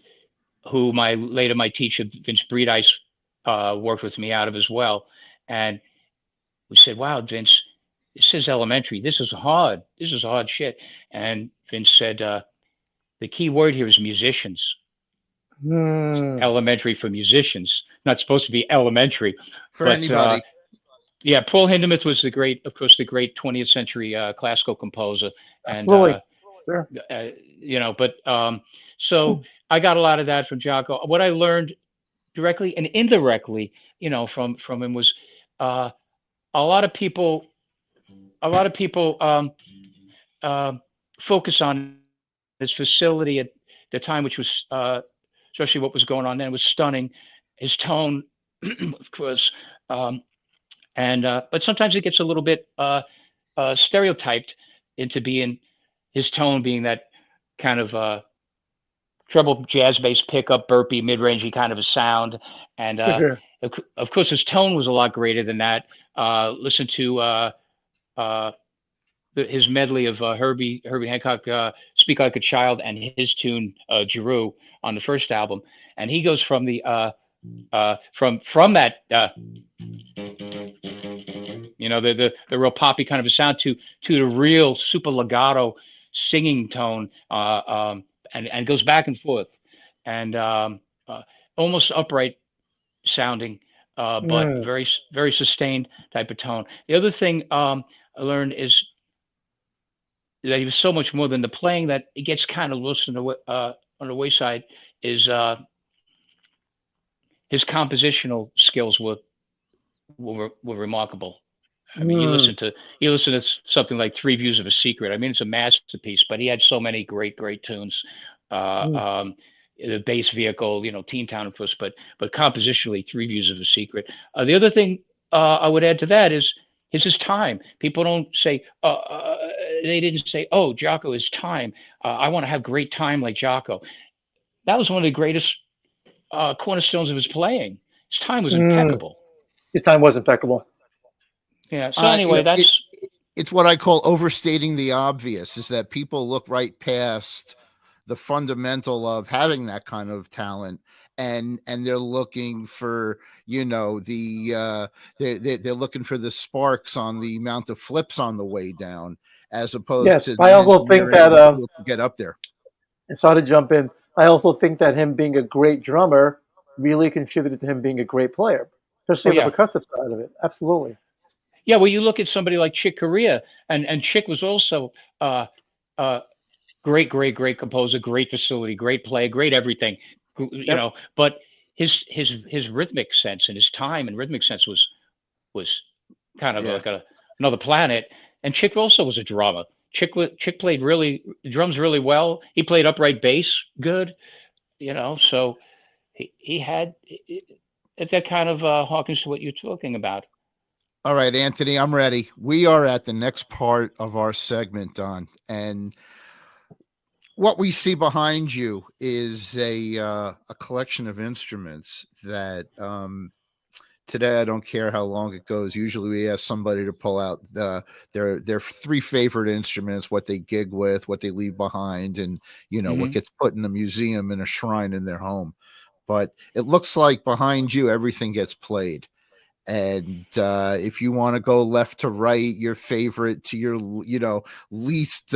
who my teacher, Vince Breedice, worked with me out of as well. And we said, wow, Vince, this is elementary. This is hard shit. And Vince said, the key word here is musicians. Elementary for musicians, not supposed to be elementary for anybody. Yeah, Paul Hindemith was the great 20th century classical composer, and sure. So I got a lot of that from Jaco. What I learned directly and indirectly, from him was a lot of people focus on his facility at the time, which was especially what was going on then, was stunning. His tone, of course, but sometimes it gets a little bit stereotyped into his tone being that kind of treble jazz bass pickup, burpy, mid-rangey kind of a sound. And of course, his tone was a lot greater than that. listen to his medley of Herbie Hancock, "Speak Like a Child," and his tune "Giroux" on the first album, and he goes from the from that the real poppy kind of a sound to the real super legato singing tone, and goes back and forth, and almost upright sounding, but Mm. very sustained type of tone. The other thing I learned is that he was so much more than the playing that it gets kind of lost on the wayside. Is his compositional skills were remarkable. I mean, Mm. you listen to something like Three Views of a Secret. I mean, it's a masterpiece, but he had so many great tunes. Uh, Mm. um, the bass vehicle, Teen Town, of course, but compositionally, Three Views of a Secret. The other thing I would add to that is his time. People don't say they didn't say, "Oh, Jaco is time. I want to have great time like Jaco." That was one of the greatest cornerstones of his playing. His time was Mm. impeccable. His time was impeccable. Yeah. So Uh, anyway, it, it that's it's what I call overstating the obvious. Is that people look right past the fundamental of having that kind of talent, and they're looking for they're looking for the sparks on the amount of flips on the way down, as opposed Yes, to I the also think engineering that. and skill to get up there. And sorry to jump in. I also think that him being a great drummer really contributed to him being a great player, oh especially on the yeah. percussive side of it. Absolutely. Yeah, well, you look at somebody like Chick Corea, and Chick was also uh, uh, great composer, great facility, great play, great everything, Yep. But his rhythmic sense and his time and rhythmic sense was kind of Yeah. like another planet. And Chick also was a drummer. Chick played really drums really well. He played upright bass good, So he had that kind of harkens to what you're talking about. All right, Anthony, I'm ready. We are at the next part of our segment, Don, and what we see behind you is a collection of instruments that today I don't care how long it goes. Usually we ask somebody to pull out their three favorite instruments, what they gig with, what they leave behind, and what Hmm. gets put in a museum in a shrine in their home. But it looks like behind you everything gets played. And if you want to go left to right, your favorite to your least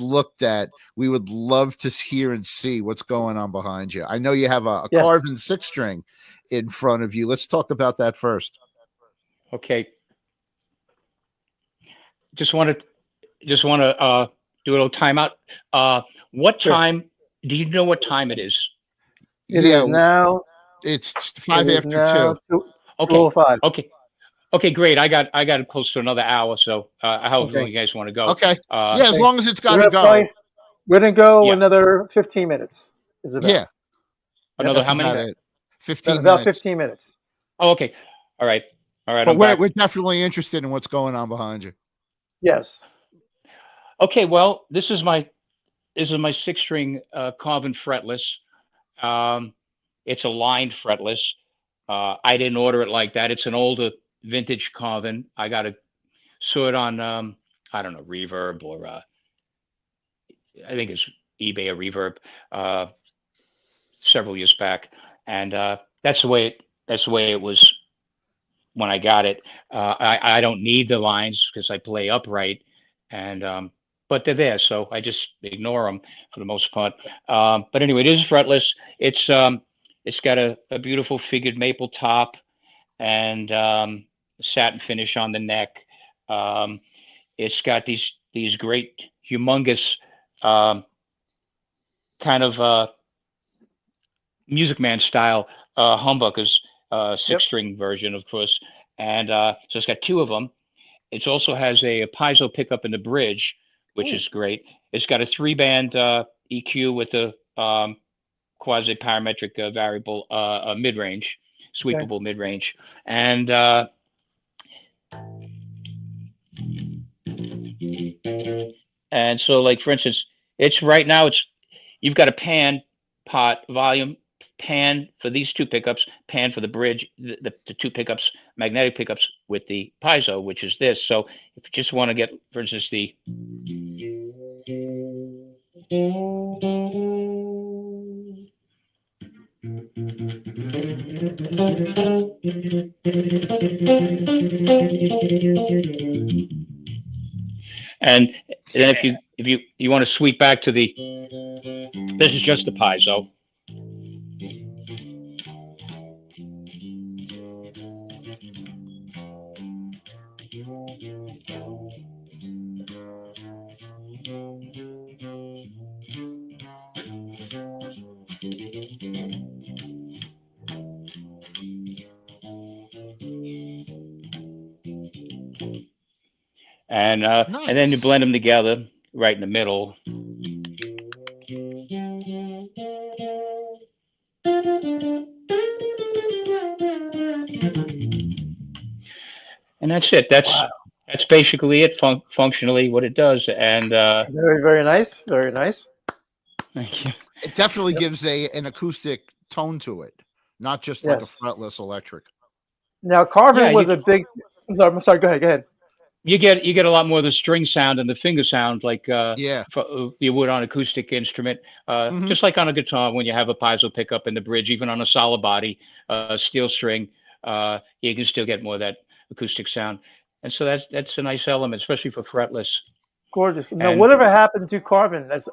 looked at, we would love to hear and see what's going on behind you. I know you have a Yes. carved six string in front of you. Let's talk about that first. Okay, just want to do a little timeout. What Sure. time? Do you know what time it is? It Yeah, is now. it's It five is after two. now two Okay, oh five. okay, okay, great. I got close to another hour, so however long Okay. you guys want to go. Okay. Yeah, as Okay. long as it's got We're to gonna go. play. We're gonna go Yeah, another 15 minutes. Is about. Yeah, Yep. another that's how many? about Okay. it. 15 About minutes. 15 minutes. Oh, okay. All right. But I'm we're back. definitely interested in what's going on behind you. Yes. Okay, well, this is my six string carbon fretless. Um, it's a lined fretless. I didn't order it like that. It's an older vintage Carvin. I got it saw it on I don't know, Reverb, or I think it's eBay or Reverb, uh, several years back, and that's the way it was when I got it. I don't need the lines because I play upright, and but they're there, so I just ignore them for the most part. But anyway, it is fretless. It's got a beautiful figured maple top, and satin finish on the neck. Um, it's got these great, humongous um, kind of Music Man style humbuckers, six Yep. string version, of course, and so it's got two of them. It also has a piezo pickup in the bridge, which Ooh. is great. It's got a three-band EQ with a quasi parametric variable mid-range, Okay. sweepable mid-range, and so, like, for instance, it's right now, you've got a pan pot volume pan for these two pickups, pan for the bridge, the two pickups, magnetic pickups with the piezo, which is this. So if you just want to get, for instance, the and then if you want to sweep back to the, this is just the piezo. And then you Nice. blend them together right in the middle. And that's it. That's basically it. Functionally, what it does. And Very, very nice. Very nice. thank you. It definitely gives an acoustic tone to it, not just like a Yes. fretless electric. Now, Carvin Yeah, was a big. I'm sorry. Go ahead. Go ahead. You get a lot more of the string sound and the finger sound, like Yeah. you would on acoustic instrument, Mhm. just like on a guitar when you have a piezo pickup in the bridge, even on a solid body steel string, you can still get more of that acoustic sound. And so that's a nice element, especially for fretless. Gorgeous. Now, And whatever happened to Carvin as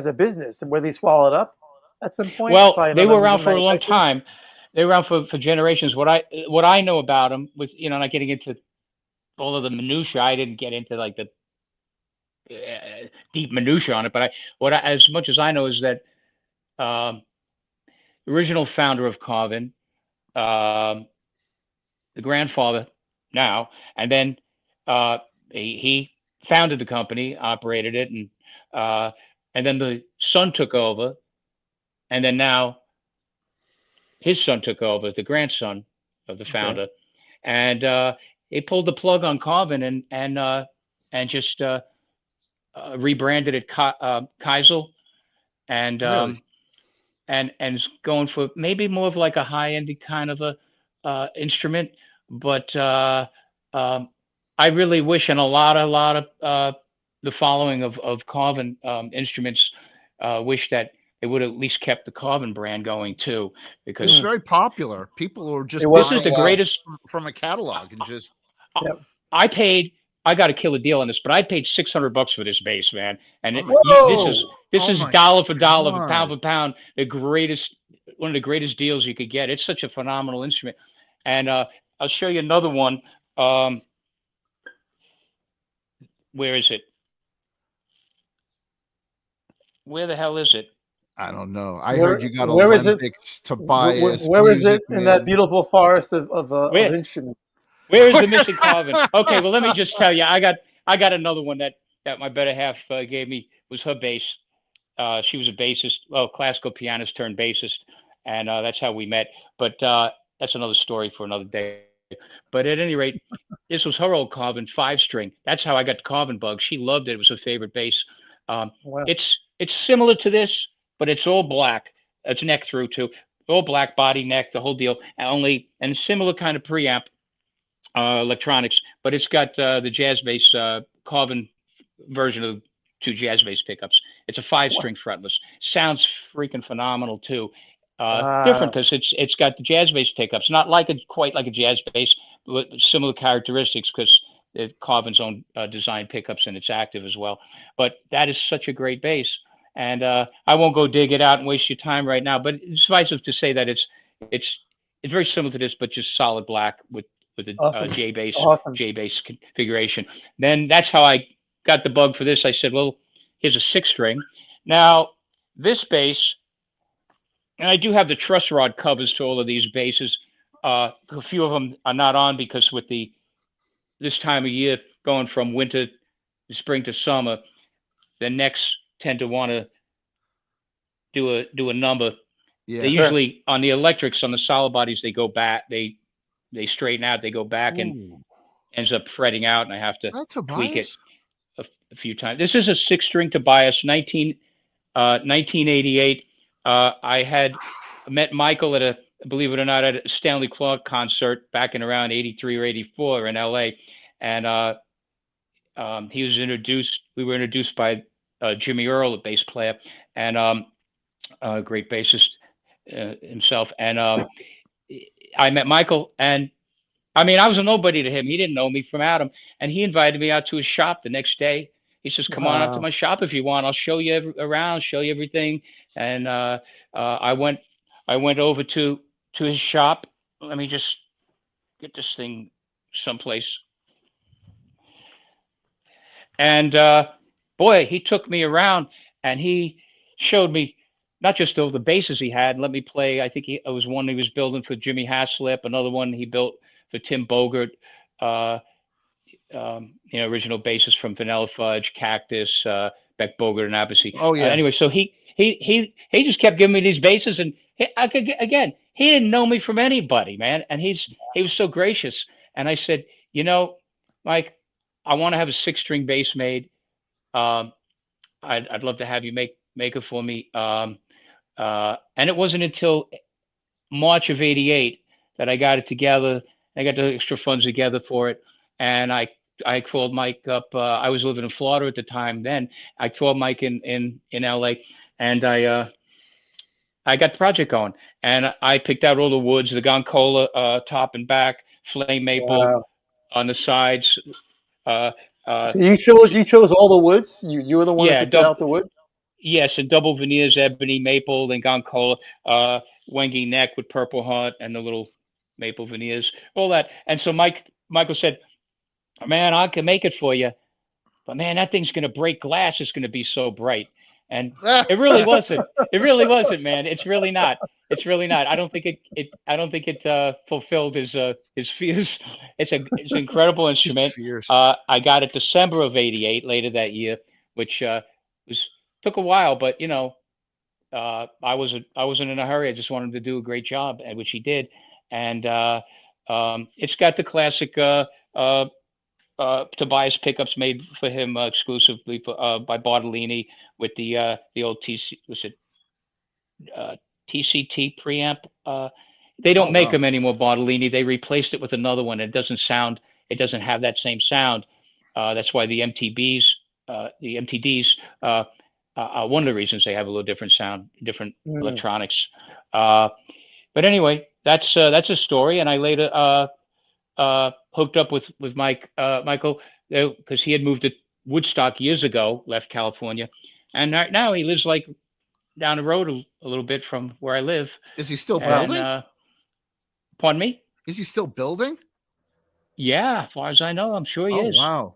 a business? Were they swallowed up at some point well, by they were another around for a long manufacturer? time. They were around for generations. What I know about them, with not getting into all of the minutia, I didn't get into like the deep minutia on it. But as much as I know is that um, the original founder of Carvin, um, the grandfather now, and then he founded the company, operated it, uh, and then the son took over, and then now his son took over, the grandson of the Okay. founder, and he pulled the plug on Carvin and just rebranded it Keisel, and Really? and is going for maybe more of like a high end kind of a instrument. But I really wish, and a lot of the following of Carvin instruments wish that they would have at least kept the Carvin brand going too, It was because Mm. very popular. People were It just was. this is buying the greatest. from a catalog and just Yep. I paid. I got to kill a deal on this, but I paid $600 for this bass, man. And oh my this Whoa. is this oh is my dollar for dollar, god. for pound, the greatest, one of the greatest deals you could get. It's such a phenomenal instrument, and I'll show you another one. Um, where is it? Where the hell is it? I don't know. I heard Where you got where is it? Olympics, Tobias, Where is it Music in that Man. beautiful forest of Where instruments? where is the missing Carvin? Okay, well let me just tell you, I got another one that my better half gave me, was her bass. She was a bassist, well, classical pianist turned bassist, and that's how we met. But that's another story for another day. But at any rate, this was her old Carvin 5 string. That's how I got the Carvin bug. She loved it. It was her favorite bass. Um, Wow. it's similar to this, but it's all black. It's neck through too. All black body, neck, the whole deal. And similar kind of preamp electronics, but it's got the jazz bass Carvin version of two jazz bass pickups. It's a 5 string fretless. Sounds freaking phenomenal too. Different Wow. because it's got the jazz bass pickups, not like quite like a jazz bass, but similar characteristics because it Carvin's own design pickups and it's active as well. But that is such a great bass, and I won't go dig it out and waste your time right now. But suffice it to say that it's it's very similar to this, but just solid black with a Awesome. J bass Awesome. configuration. Then that's how I got the bug for this. I said, well, here's a 6 string. Now this bass, and I do have the truss rod covers to all of these basses. A few of them are not on because with this time of year, going from winter to spring to summer, the necks tend to want to do a number. They Yeah. Sure. usually on the electrics, on the solid bodies, they go back. They straighten out. They go back and Ooh. ends up fretting out, and I have Is to that tweak it Tobias? a few times. This is a 6 string Tobias, 1988. I had met Michael at believe it or not, at a Stanley Clarke concert back in around '83 or '84 in L.A. And he was introduced. We were introduced by Jimmy Earle, a bass player, and a great bassist himself. And I met Michael, and I mean, I was a nobody to him. He didn't know me from Adam, and he invited me out to his shop the next day. He says, "Come on out to Wow. my shop if you want. I'll show you around, show you everything." And I went over to his shop. Let me just get this thing someplace. And boy, he took me around and he showed me not just all the basses he had and let me play. I think it was one he was building for Jimmy Haslip, another one he built for Tim Bogert. Uh, Original bases from Vanilla Fudge, Cactus, Beck Bogert, and Abbasi. Oh yeah. Anyway, so he just kept giving me these bases, and again, he didn't know me from anybody, man, and he was so gracious. And I said, Mike, I want to have a 6-string bass made. Um, I'd love to have you make it for me. And it wasn't until March of '88 that I got it together. I got the extra funds together for it, and I called Mike up. I was living in Florida at the time. Then I called Mike in LA, and I got the project going. And I picked out all the woods, the Goncola top and back, flame maple Wow. on the sides. Uh, uh, So you chose all the woods. You were the one who yeah, picked out the woods. yes, and double veneers, ebony, maple, then Goncola, Wengi neck with purple heart, and the little maple veneers, all that. And so Michael said, "Man, I can make it for you, but man, that thing's going to break glass. It's going to be so bright." And it really wasn't. It really wasn't, man. It's really not. It's really not. I don't think I don't think it fulfilled his fears. It's an incredible Just instrument. fierce. I got it December of '88, later that year, which was took a while, but I wasn't in a hurry. I just wanted to do a great job, and which he did. And it's got the classic uh, Tobias pickups made for him exclusively by Bartolini with the old TC was it TCT preamp. They Oh don't make wow. them anymore, Bartolini. They replaced it with another one. It doesn't sound. It doesn't have that same sound. That's why the MTDs. One of the reasons they have a little different sound, different Mm. electronics. Uh, but anyway, that's a story. And I later hooked up with Michael because he had moved to Woodstock years ago, left California, and right now he lives like down the road a little bit from where I live. Is he still And building? pardon me? Is he still building? Yeah, as far as I know, I'm sure he Oh is. wow.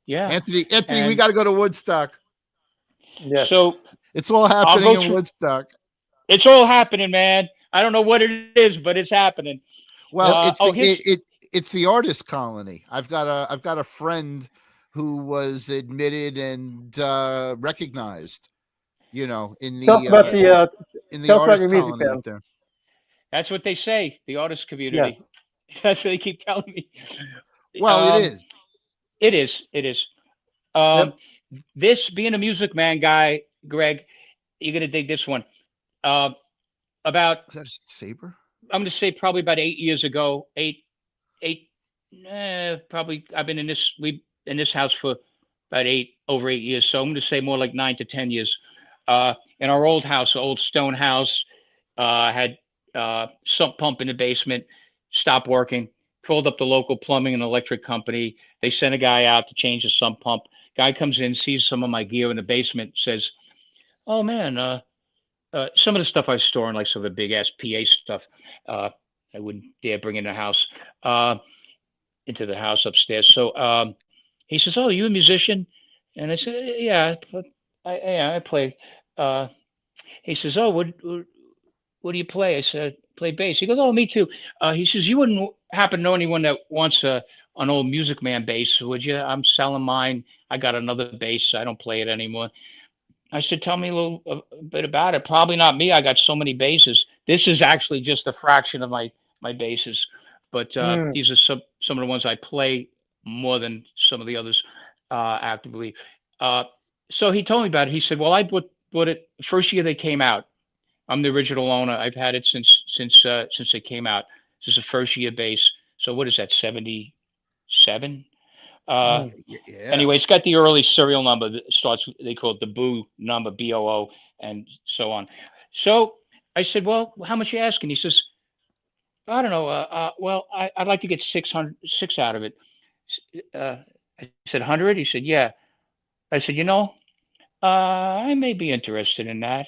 Yeah, Anthony, we and got to go to Woodstock. Yes. so It's all I'll happening go in through. Woodstock. It's all happening, man. I don't know what it is, but it's happening. Well, it's Oh, the here's it's the artist colony. I've got a friend who was admitted and recognized, Tell us about in the tell us about artist your music colony up band. there. that's what they say. The artist community. Yes. That's what they keep telling me. Well, it Um, is. it is. It is. Um, Yep. this being a Music Man guy, Greg, you're gonna dig this one. Uh, about Is that a saber? I'm gonna say probably about 8 years ago. Eight. Probably I've been in this house for about over 8 years. So I'm gonna say more like 9 to 10 years. In our old house, old stone house, had sump pump in the basement, stopped working. Called up the local plumbing and electric company. They sent a guy out to change the sump pump. Guy comes in, sees some of my gear in the basement, says, "Oh man, some of the stuff I was storing, like some of the big ass PA stuff, uh, I wouldn't dare bring in the house, uh, into the house upstairs." So he says, "Oh, you a musician?" And I said, "Yeah, I play." Uh, he says, "Oh, what do you play?" I said, "Play bass." He goes, "Oh, me too." He says, "You wouldn't happen to know anyone that wants an old Music Man bass, would you? I'm selling mine. I got another bass. I don't play it anymore." I said, "Tell me a bit about it." "Probably not me. I got so many basses." This is actually just a fraction of my basses, but Mm. these are some of the ones I play more than some of the others actively. Uh, so he told me about it. He said, "Well, I bought it first year they came out. I'm the original owner. I've had it since it came out. This is a first year bass. So what is that? 77. Uh, Mm. Yeah. anyway, it's got the early serial number that starts. They call it the Boo number, BOO, and so on. So I said, "Well, how much you asking?" He says, "I don't know. Well, I'd like to get 606 out of it." I said, "100?" He said, "Yeah." I said, I may be interested in that.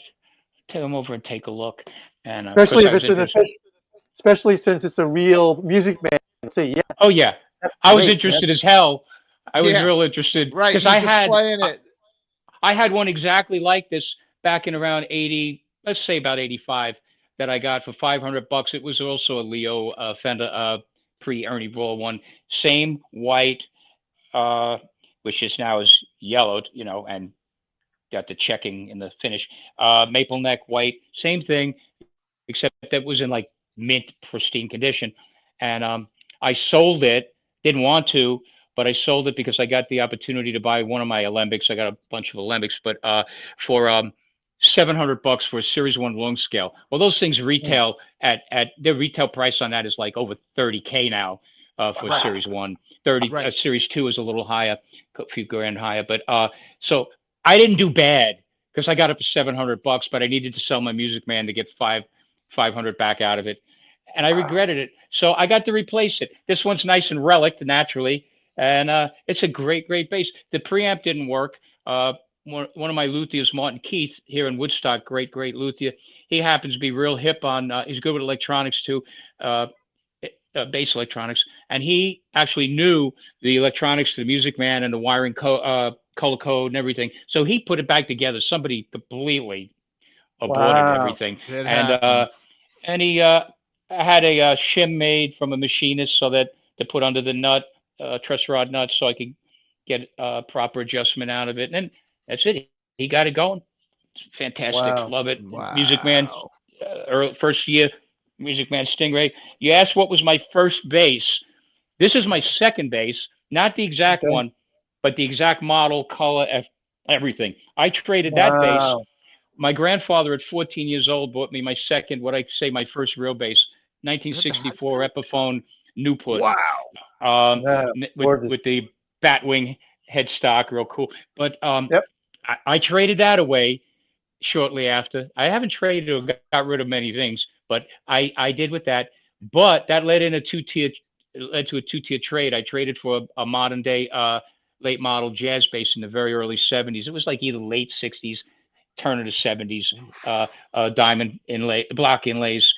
Take him over and take a look. And of Especially course, if I was it's an interested. official, especially since it's a real music man. Say yes, Oh yeah, that's I was great, man. interested as hell. I was Yeah. real interested Right. because He's just playing it. I had one exactly like this back in around 80, let's say about 85, that I got for $500. It was also a Leo Fender pre Ernie Ball one, same white, uh, which is now is yellowed, and got the checking in the finish. Maple neck white, same thing, except that was in like mint pristine condition. And I sold it. Didn't want to, but I sold it because I got the opportunity to buy one of my alembics. I got a bunch of alembics, but for $700 for a Series One long scale. Well, those things Mm. retail at their retail price on that is like over 30K now for Right. Series One. 30 Right. Series Two is a little higher, a few grand higher. But so I didn't do bad because I got it for $700, but I needed to sell my Music Man to get 500 back out of it, and I regretted it. So I got to replace it. This one's nice and relic naturally, and it's a great bass. The preamp didn't work. One of my luthiers, Martin Keith, here in Woodstock, great luthier. He happens to be real hip on. He's good with electronics too, uh, bass electronics, and he actually knew the electronics to the Music Man and the wiring color code and everything. So he put it back together. Somebody completely aborted Wow. everything, It and happens. he had a shim made from a machinist so that to put under the nut, truss rod nut, so I could get proper adjustment out of it. And that's it. He got it going. It's fantastic. Wow. Love it. Music Man, Wow. first year, Music Man Stingray. You asked what was my first bass. This is my second bass, not the exact Okay. one, but the exact model, color, everything. I traded that bass. Wow. My grandfather at 14 years old bought me my second, what I say, my first real bass, That's 1964 Epiphone Newport, wow. um, Yeah. Gorgeous. with the Batwing headstock, real cool. But Yep. I traded that away shortly after. I haven't traded or got rid of many things, but I did with that. But that led to a two-tier trade. I traded for a modern day late model jazz bass in the very early 70s. It was like either late 60s, turn of the 70s, diamond inlay, block inlays,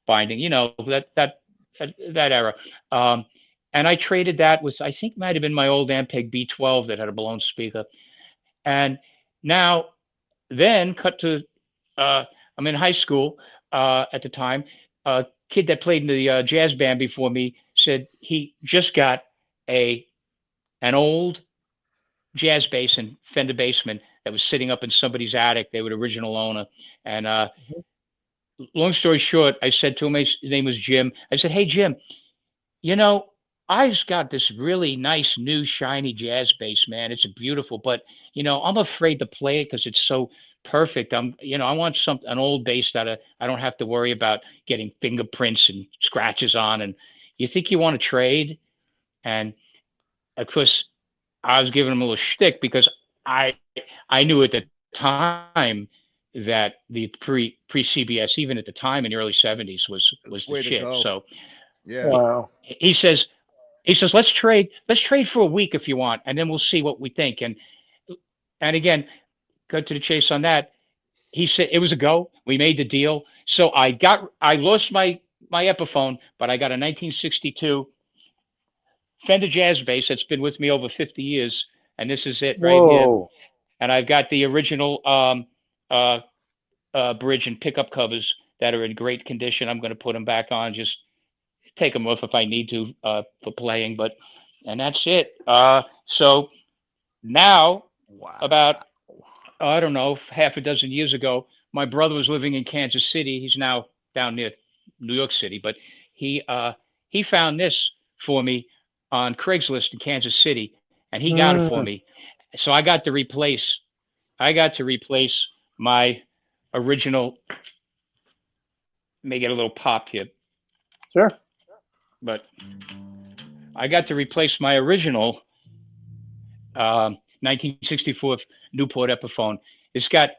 binding, that era. Um, and I traded that with, I think, might have been my old Ampeg B12 that had a blown speaker. And now, then, cut to, I'm in high school at the time. A kid that played in the jazz band before me said he just got a an old jazz bass and Fender Bassman that was sitting up in somebody's attic. They were the original owner. And long story short, I said to him, his name was Jim. I said, "Hey, Jim, you know, I've got this really nice new shiny jazz bass, man. It's beautiful, but I'm afraid to play it because it's so perfect. I want an old bass that I don't have to worry about getting fingerprints and scratches on. And you think you want to trade?" And of course, I was giving him a little shtick because I I knew at the time that the pre CBS, even at the time in the early 70s, That's was the the way to shit. go. So Yeah. he, Wow. he says he says let's trade for a week if you want, and then we'll see what we think. And again, cut to the chase on that. He said it was a go. We made the deal. So I lost my Epiphone, but I got a 1962 Fender Jazz bass that's been with me over 50 years, and this is it right here. Whoa. And I've got the original uh, bridge and pickup covers that are in great condition. I'm going to put them back on, just take them off if I need to for playing. And that's it. So now, about, Wow. I don't know, half a dozen years ago, my brother was living in Kansas City. He's now down near New York City, but he uh, he found this for me on Craigslist in Kansas City, and he got it for Mm. me. So I got to replace my original. May get a little pop here, Sure. but I got to replace my original 1964 Newport Epiphone. It's got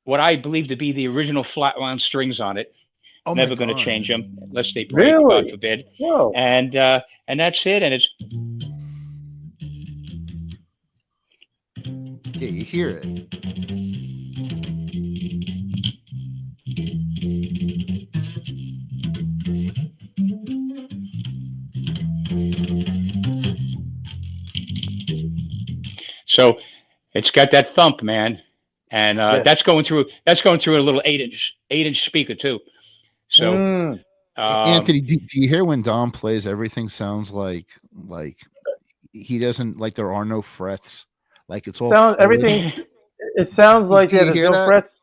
what I believe to be the original flat wound strings on it. Oh my Never going to God. change them unless they break, God Really? forbid. Whoa. And that's it. And it's Yeah, you hear it. so it's got that thump, man. And Yes. that's going through a little 8-inch speaker too. So Mm. Anthony, do you hear when Don plays? Everything sounds like he doesn't, like there are no frets. Like it's all Sounds fluid. everything's. It sounds like Do you there's hear no that? frets,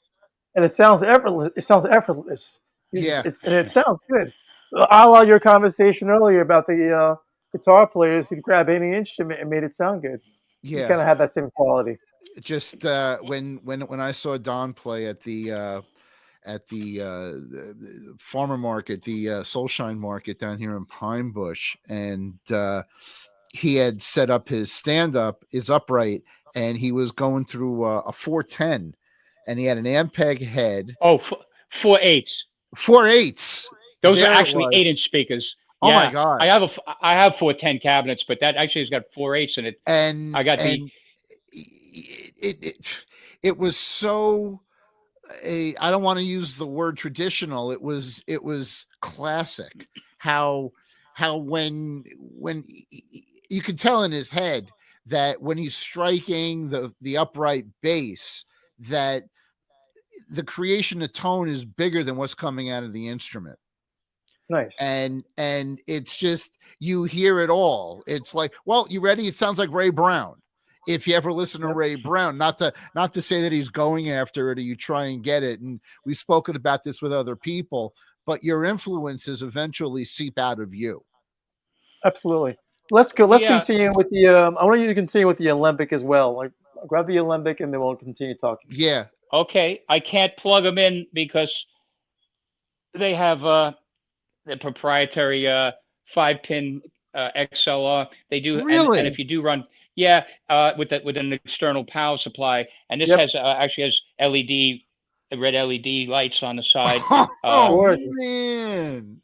and it sounds effortless. It sounds effortless. Yeah. And it sounds good. A la your conversation earlier about the guitar players who grab any instrument and made it sound good. You Yeah. kind of have that same quality. Just when I saw Don play at the farmer market, the Soulshine market down here in Pine Bush, and he had set up his his upright, and he was going through a 410, and he had an Ampeg head. 4/8. 4/8. Those There are it actually was. 8-inch speakers. Oh Yeah, my God. I have 410 cabinets, but that actually has got 4/8 in it. And I got and it was so I don't want to use the word traditional. It was classic. How when you could tell in his head that when he's striking the upright bass, that the creation of tone is bigger than what's coming out of the instrument. Nice. And it's just, you hear it all. It's like, well, you ready? It sounds like Ray Brown. If you ever listen to Ray Brown, not to say that he's going after it or you try and get it. And we've spoken about this with other people, but your influences eventually seep out of you. Absolutely. Let's go. Let's Yeah. continue with the. I want you to continue with the Alembic as well. Like, grab the Alembic and then we'll continue talking. Yeah. Okay, I can't plug them in because they have the proprietary 5-pin XLR. They do, Really? and if you do run, with an external power supply, and this Yep. has actually has red LED lights on the side. Oh Gorgeous. man.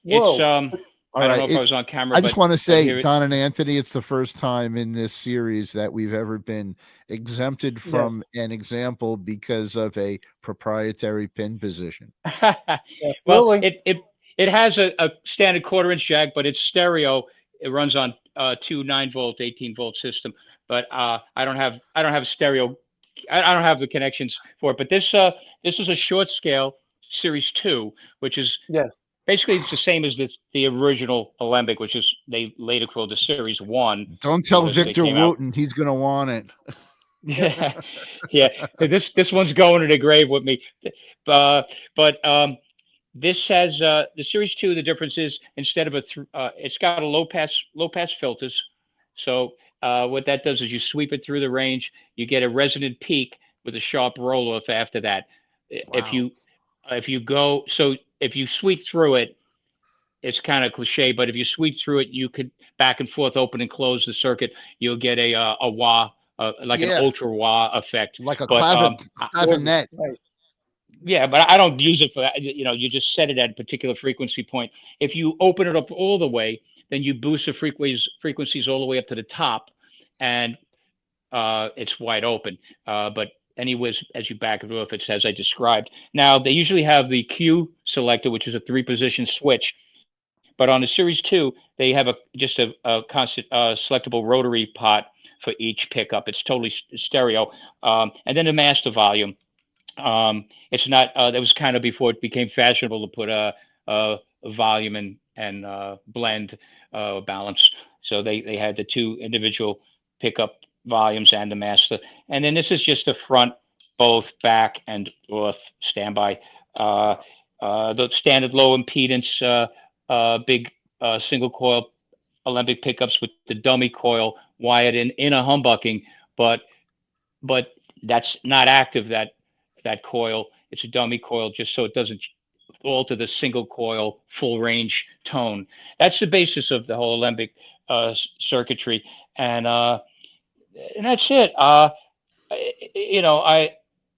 It's Whoa. I don't know if I was on camera. I just but want to say, here Don and Anthony, it's the first time in this series that we've ever been exempted from an example because of a proprietary pin position. Well, Absolutely. it has a standard 1/4-inch jack, but it's stereo. It runs on two 9-volt, 18-volt system. But I don't have stereo. I don't have the connections for it. But this is a short scale Series 2, which is Yes. basically it's the same as the original Alembic, which is they later called the Series 1. Don't tell because they Victor came out- Wooten, he's going to want it. Yeah, yeah. This one's going to the grave with me. But this has the Series 2. The difference is instead of it's got a low pass filters. So what that does is you sweep it through the range. You get a resonant peak with a sharp roll off after that. Wow. If you sweep through it, it's kind of cliche, but if you sweep through it, you could back and forth, open and close the circuit. You'll get a wah, like an ultra wah effect. Like a But, clavinet. Nice. yeah, but I don't use it for that. You just set it at a particular frequency point. If you open it up all the way, then you boost the frequencies all the way up to the top, and it's wide open. But anyways, as you back it off, it's as I described. Now they usually have the Q selector, which is a 3-position switch. But on the Series 2, they have just a constant selectable rotary pot for each pickup. It's totally stereo. And then the master volume. It's not. That was kind of before it became fashionable to put a volume and blend balance. So they had the two individual pickup volumes and the master. And then this is just the front, both back and forth standby. The standard low impedance. Big single coil Alembic pickups with the dummy coil wired in a humbucking, but that's not active. That coil, It's a dummy coil just so it doesn't alter the single coil full range tone. That's the basis of the whole alembic circuitry, and that's it. You know, I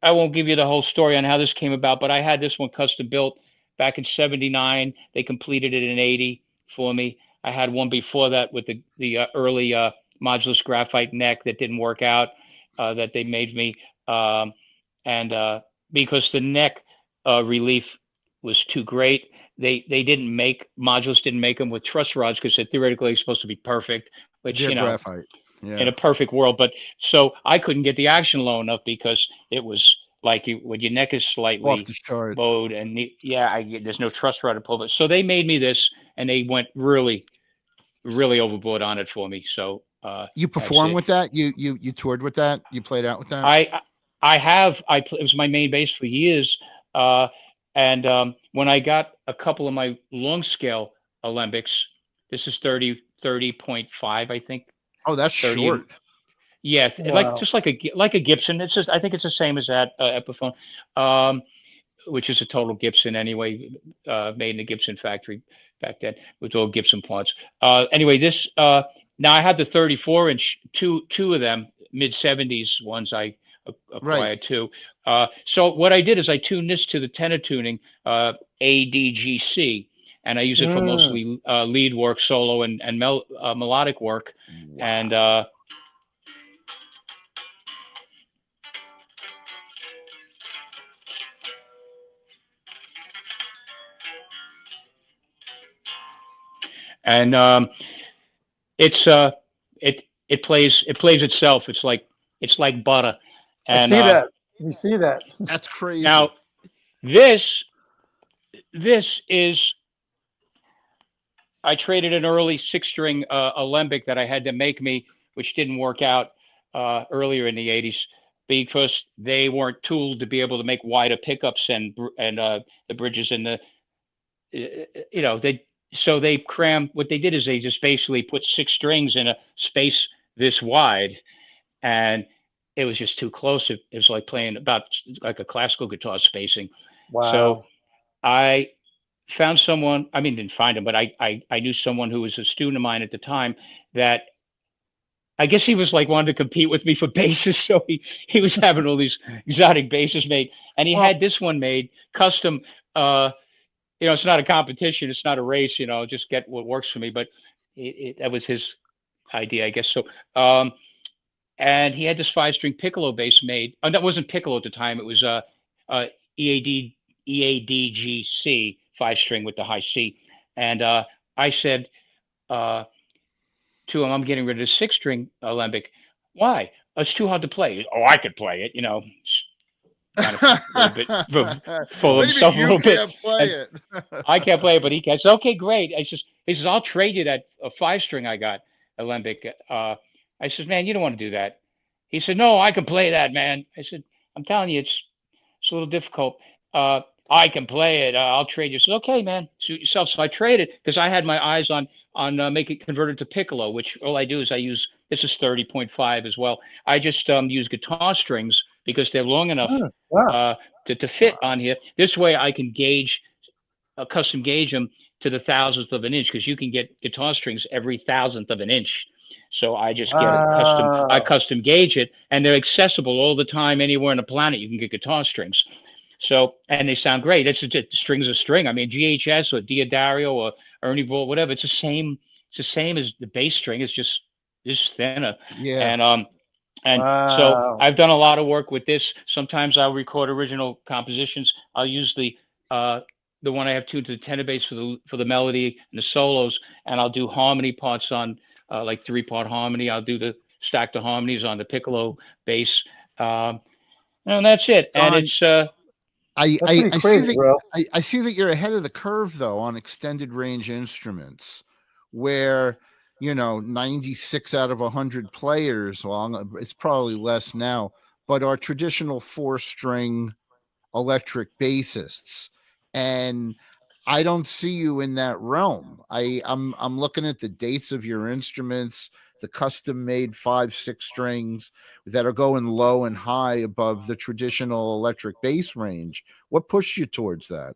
won't give you the whole story on how this came about, but I had this one custom built back in '79. They completed it in '80 for me. I had one before that with the early modulus graphite neck that didn't work out, that they made me, and because the neck relief was too great, they didn't make modulus didn't make them with truss rods because they're theoretically supposed to be perfect, which Yeah, you know graphite. Yeah. in a perfect world. But so I couldn't get the action low enough because it was like when your neck is Off slightly the chart. bowed and there's no truss rod to pull. But so they made me this, and they went really, really overboard on it for me. So You that's performed it. with that? You toured with that? You played out with that? It was my main bass for years, and when I got a couple of my long scale alembics, this is 30.5, I think. Oh, that's 30 short. Yeah, Wow. just like a Gibson. It's just I think it's the same as that Epiphone, which is a total Gibson anyway, made in the Gibson factory back then with all Gibson parts. Anyway, this now I had the 34-inch, two of them mid '70s ones I Right. acquired too. So what I did is I tuned this to the tenor tuning ADGC, and I use it for Mm. mostly lead work, solo, and melodic work, Wow. and and it's it plays itself. It's like butter. I And see that. We see that. That's crazy. now this this is I traded an early six string alembic that I had to make me, which didn't work out earlier in the '80s because they weren't tooled to be able to make wider pickups and the bridges and the you know they so they crammed what they did is they just basically put six strings in a space this wide, and it was just too close. It was like playing about like a classical guitar spacing. So Wow. I found someone. I mean, didn't find him, but I knew someone who was a student of mine at the time that I guess he was like wanted to compete with me for basses. So he was having all these exotic basses made, and he Well, had this one made custom. You know, it's not a competition, it's not a race. You know, just get what works for me. But that was his idea, I guess. So, and he had this five-string piccolo bass made. That wasn't piccolo at the time. It was EAD EADGC five-string with the high C. And I said to him, "I'm getting rid of the six-string alembic. Why? It's too hard to play." Oh, I could play it. You know, kind of a little bit full of what do you himself mean a you little bit. can't play And it? I can't play it, but he can. I said, okay, great. He says, I'll trade you that a five string I got, alembic. I said, man, you don't want to do that. He said, no, I can play that, man. I said, I'm telling you, it's a little difficult. I can play it. I'll trade you. He said, okay, man, suit yourself. So I traded because I had my eyes on make it converted to piccolo, which all I do is I use. This is 30.5 as well. I just use guitar strings because they're long enough Mm. Wow. to fit on here. This way I can custom gauge them to the thousandth of an inch because you can get guitar strings every thousandth of an inch. So I just get it custom. I Wow. custom gauge it, and they're accessible all the time anywhere on the planet. You can get guitar strings. So and they sound great. It's just strings of string. I mean GHS or Diodario or Ernie Ball, whatever. It's the same. It's the same as the bass string. It's just thinner. Yeah. And so Wow. I've done a lot of work with this. Sometimes I'll record original compositions. I'll use the one I have tuned to the tenor bass for the melody and the solos, and I'll do harmony parts on like 3-part harmony. I'll do the stack the harmonies on the piccolo bass, and that's it. And Don, it's That's pretty I see crazy, that bro. I see that you're ahead of the curve though on extended range instruments, where 96 out of 100 players, well, it's probably less now, but are traditional 4-string electric bassists. And I don't see you in that realm. I'm looking at the dates of your instruments, the custom made 5, 6 strings that are going low and high above the traditional electric bass range. What pushed you towards that?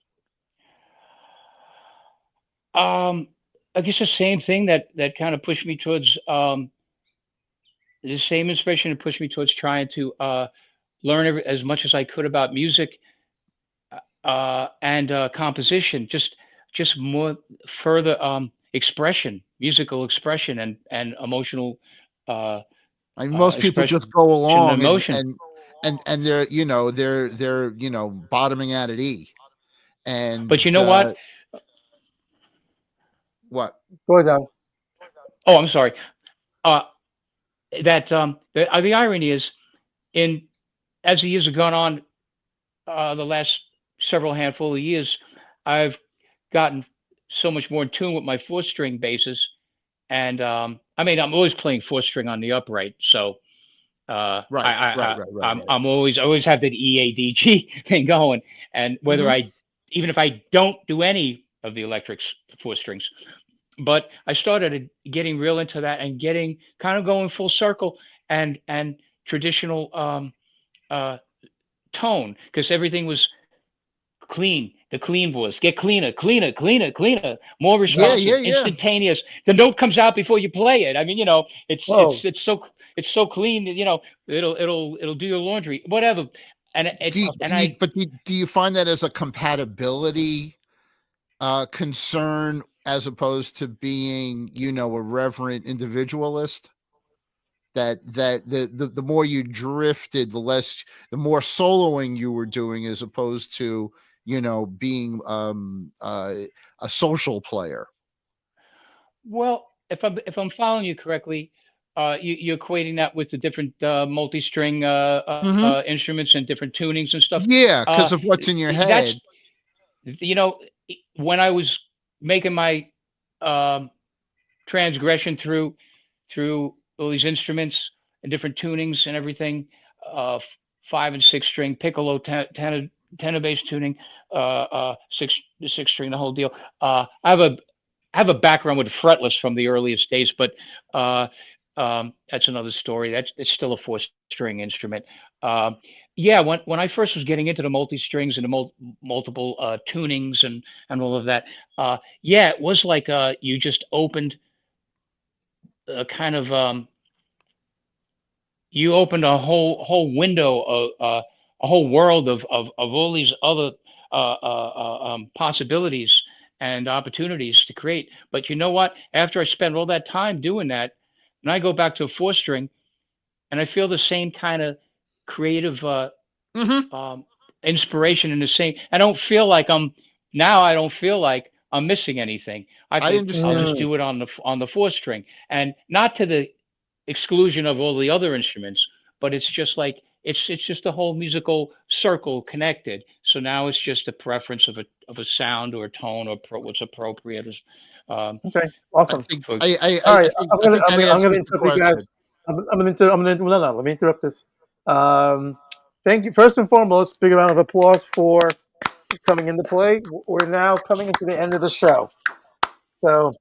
I guess the same thing that kind of pushed me towards the same inspiration that pushed me towards trying to learn as much as I could about music and composition, just more further expression, musical expression, and emotional I mean, most people expression just go and along emotion. and they're bottoming out at E. But you And know what? what? Go ahead, Don. Oh, I'm sorry. Uh, the irony is, in as the years have gone on, the last several handful of years, I've gotten so much more in tune with my 4 string basses, and I mean, I'm always playing 4 string on the upright, so Right, right, right, right, right. I'm always have that EADG thing going, and whether Mhm. even if I don't do any of the electrics 4 strings, but I started getting real into that and getting kind of going full circle and traditional uh, tone because everything was clean. The clean voice, get cleaner, cleaner, cleaner, cleaner, more Yeah, responsive, yeah, yeah. instantaneous. The note comes out before you play it. I mean, Whoa. it's so clean. It'll do your laundry, whatever. And Do it's you, and do you, I but do you find that as a compatibility concern as opposed to being, a reverent individualist? That the more you drifted, the more soloing you were doing, as opposed to being a social player. well, if I'm following you correctly, you're equating that with the different multi-string Hmm. instruments and different tunings and stuff. Yeah, Uh, because of what's in your that's head. you know when I was making my um, transgression through all these instruments and different tunings and everything, 5 and 6 string piccolo, tenor bass tuning, six string, the whole deal. I have a background with fretless from the earliest days, but uh, that's another story. It's still a 4 string instrument. Um, yeah, when I first was getting into the multi strings and the multiple tunings and all of that, yeah, it was like you just opened a kind of you opened a whole window of a whole world of all these other possibilities and opportunities to create. But you know what? After I spend all that time doing that, and I go back to a 4 string, and I feel the same kind of creative Hmm. um, inspiration in the same. I don't feel like now. I don't feel like I'm missing anything. I I can. I'll understand. just Mm, do it on the 4 string, and not to the exclusion of all the other instruments, but it's just like it's just a whole musical circle connected. So now it's just a preference of a sound or a tone or what's appropriate. Um, okay. I Awesome. think for All right. I think that I'm answers gonna the interrupt you question. guys. No, no. Let me interrupt this. Um, thank you. First and foremost, big round of applause for coming into play. We're now coming into the end of the show. So,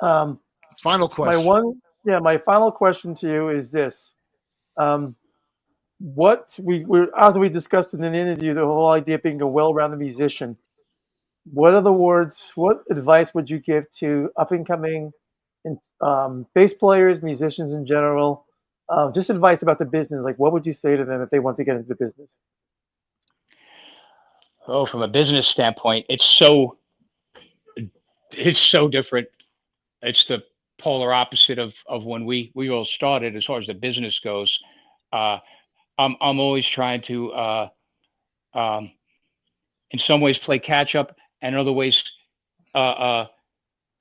um, Final my question. one, yeah, my final question to you is this: um, what as we discussed in an interview, the whole idea of being a well-rounded musician. What advice would you give to up and coming bass players, musicians in general? Just advice about the business. Like, what would you say to them if they want to get into the business? oh, from a business standpoint, it's so different. It's the polar opposite of when we all started as far as the business goes. Uh, I'm always trying to um, in some ways play catch up, and in other ways uh,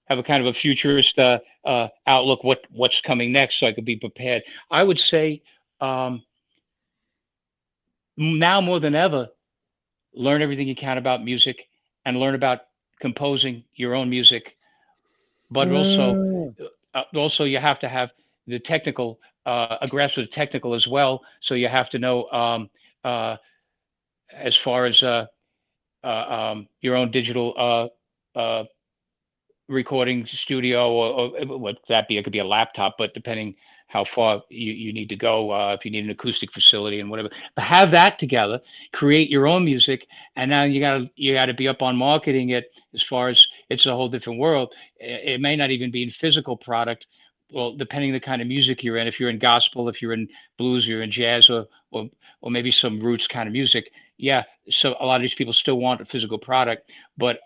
have a kind of a futurist outlook what's coming next, so I could be prepared. I would say um, now more than ever, learn everything you can about music and learn about composing your own music, but Mm, also you have to have the technical a grasp of the technical as well. So you have to know uh, as far as your own digital recording studio, or what that be? It could be a laptop, but depending how far you need to go, if you need an acoustic facility and whatever, but have that together, create your own music, and now you gotta be up on marketing it. As far as it's a whole different world. It may not even be in physical product. Well, depending the kind of music you're in, if you're in gospel, if you're in blues, you're in jazz, or maybe some roots kind of music. Yeah, so a lot of these people still want a physical product, but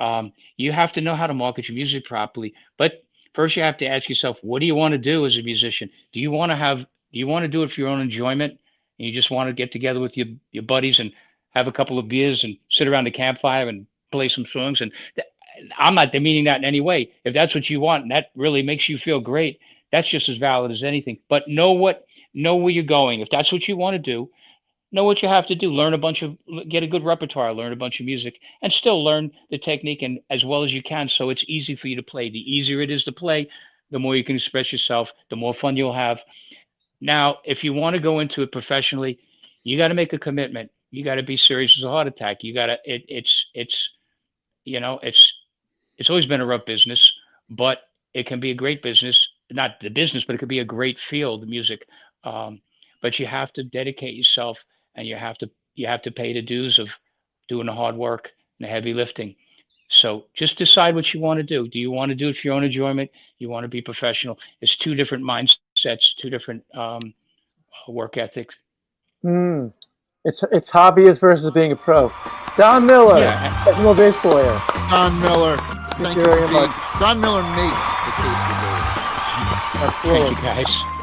you have to know how to market your music properly. But first, you have to ask yourself, what do you want to do as a musician? Do you want to do it for your own enjoyment? And you just want to get together with your buddies and have a couple of beers and sit around the campfire and play some songs. And I'm not demeaning that in any way. If that's what you want, and that really makes you feel great, that's just as valid as anything. But know where you're going. If that's what you want to do, know what you have to do. Get a good repertoire, learn a bunch of music, and still learn the technique and as well as you can, so it's easy for you to play. The easier it is to play, the more you can express yourself, the more fun you'll have. Now, if you want to go into it professionally, you got to make a commitment. You got to be serious as a heart attack. You got to. It's you know it's always been a rough business, but it can be a great business. Not the business, but it could be a great field, the music. Um, but you have to dedicate yourself, and you have to pay the dues of doing the hard work and the heavy lifting. So just decide what you want to do. Do you want to do it for your own enjoyment? You want to be professional? It's two different mindsets, two different work ethics. Hmm. It's hobbyist versus being a pro. Don Miller, Yeah, technical bass player. Don Miller. Thank Thank you you for very being. much. Don Miller makes the case for gold. thank Absolutely. you guys.